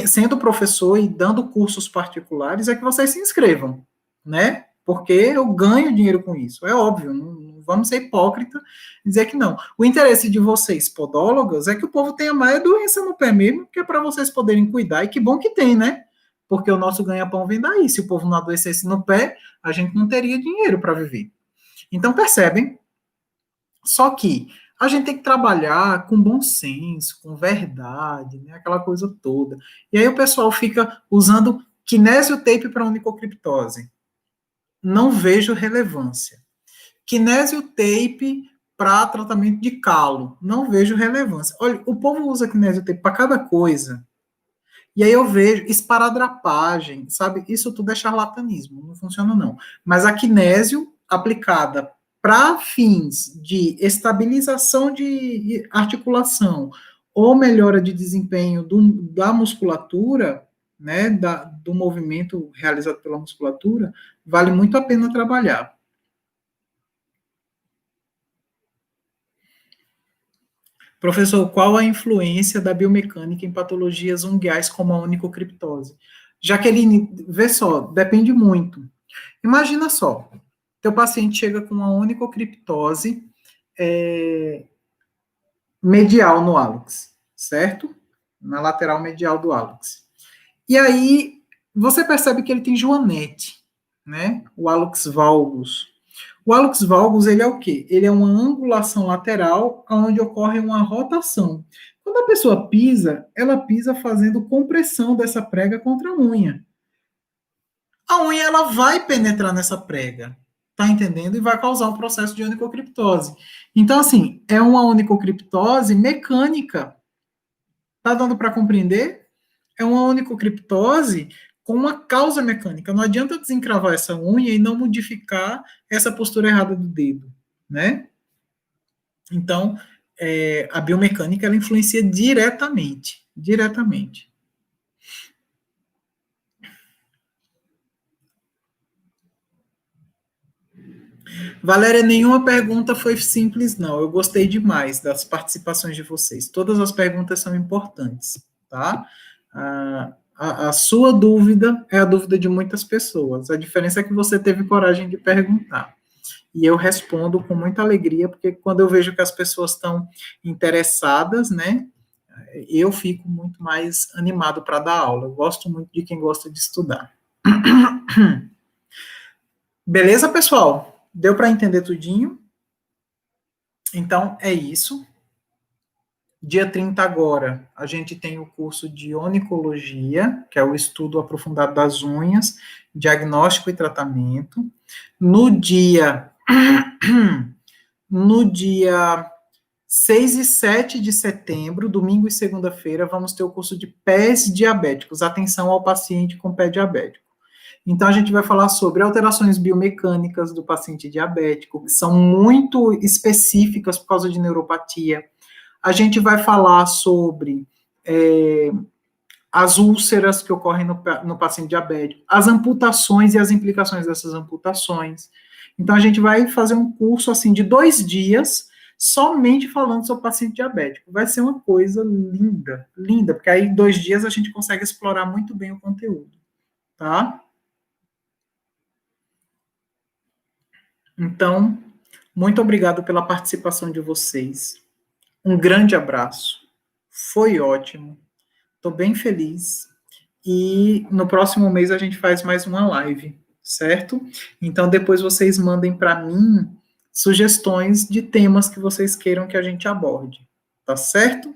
sendo professor e dando cursos particulares, é que vocês se inscrevam, né? Porque eu ganho dinheiro com isso, é óbvio, não vamos ser hipócrita e dizer que não. O interesse de vocês, podólogas, é que o povo tenha mais doença no pé mesmo, que é para vocês poderem cuidar, e que bom que tem, né? Porque o nosso ganha-pão vem daí. Se o povo não adoecesse no pé, a gente não teria dinheiro para viver. Então, percebem? Só que a gente tem que trabalhar com bom senso, com verdade, né? Aquela coisa toda. E aí o pessoal fica usando kinesiotape para onicocriptose. Não vejo relevância. Kinesiotape para tratamento de calo. Não vejo relevância. Olha, o povo usa kinesiotape para cada coisa. E aí eu vejo esparadrapagem, sabe? Isso tudo é charlatanismo, não funciona não. Mas a kinésio aplicada para fins de estabilização de articulação ou melhora de desempenho da musculatura, né, do movimento realizado pela musculatura, vale muito a pena trabalhar. Professor, qual a influência da biomecânica em patologias unguiais como a onicocriptose? Jaqueline, vê só, depende muito. Imagina só, teu paciente chega com uma onicocriptose medial no hálux, certo? Na lateral medial do hálux. E aí, você percebe que ele tem joanete, né? O hálux valgus. O hálux valgus, ele é o quê? Ele é uma angulação lateral onde ocorre uma rotação. Quando a pessoa pisa, ela pisa fazendo compressão dessa prega contra a unha. A unha, ela vai penetrar nessa prega, tá entendendo? E vai causar um processo de onicocriptose. Então, assim, é uma onicocriptose mecânica. Tá dando para compreender? É uma onicocriptose com uma causa mecânica. Não adianta desencravar essa unha e não modificar essa postura errada do dedo, né? Então, a biomecânica, ela influencia diretamente. Diretamente. Valéria, nenhuma pergunta foi simples, não. Eu gostei demais das participações de vocês. Todas as perguntas são importantes, tá? A sua dúvida é a dúvida de muitas pessoas. A diferença é que você teve coragem de perguntar. E eu respondo com muita alegria, porque quando eu vejo que as pessoas estão interessadas, né, eu fico muito mais animado para dar aula. Eu gosto muito de quem gosta de estudar. Beleza, pessoal? Deu para entender tudinho? Então, é isso. Dia 30 agora, a gente tem o curso de onicologia, que é o estudo aprofundado das unhas, diagnóstico e tratamento. No dia 6 e 7 de setembro, domingo e segunda-feira, vamos ter o curso de pés diabéticos, atenção ao paciente com pé diabético. Então, a gente vai falar sobre alterações biomecânicas do paciente diabético, que são muito específicas por causa de neuropatia. A gente vai falar sobre as úlceras que ocorrem no paciente diabético, as amputações e as implicações dessas amputações. Então, a gente vai fazer um curso, assim, de 2 dias, somente falando sobre o paciente diabético. Vai ser uma coisa linda, linda, porque aí em 2 dias a gente consegue explorar muito bem o conteúdo, tá? Então, muito obrigado pela participação de vocês. Um grande abraço. Foi ótimo. Estou bem feliz. E no próximo mês a gente faz mais uma live, certo? Então depois vocês mandem para mim sugestões de temas que vocês queiram que a gente aborde, tá certo?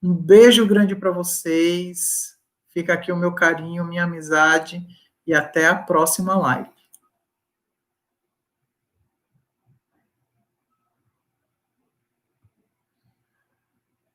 Um beijo grande para vocês. Fica aqui o meu carinho, minha amizade e até a próxima live.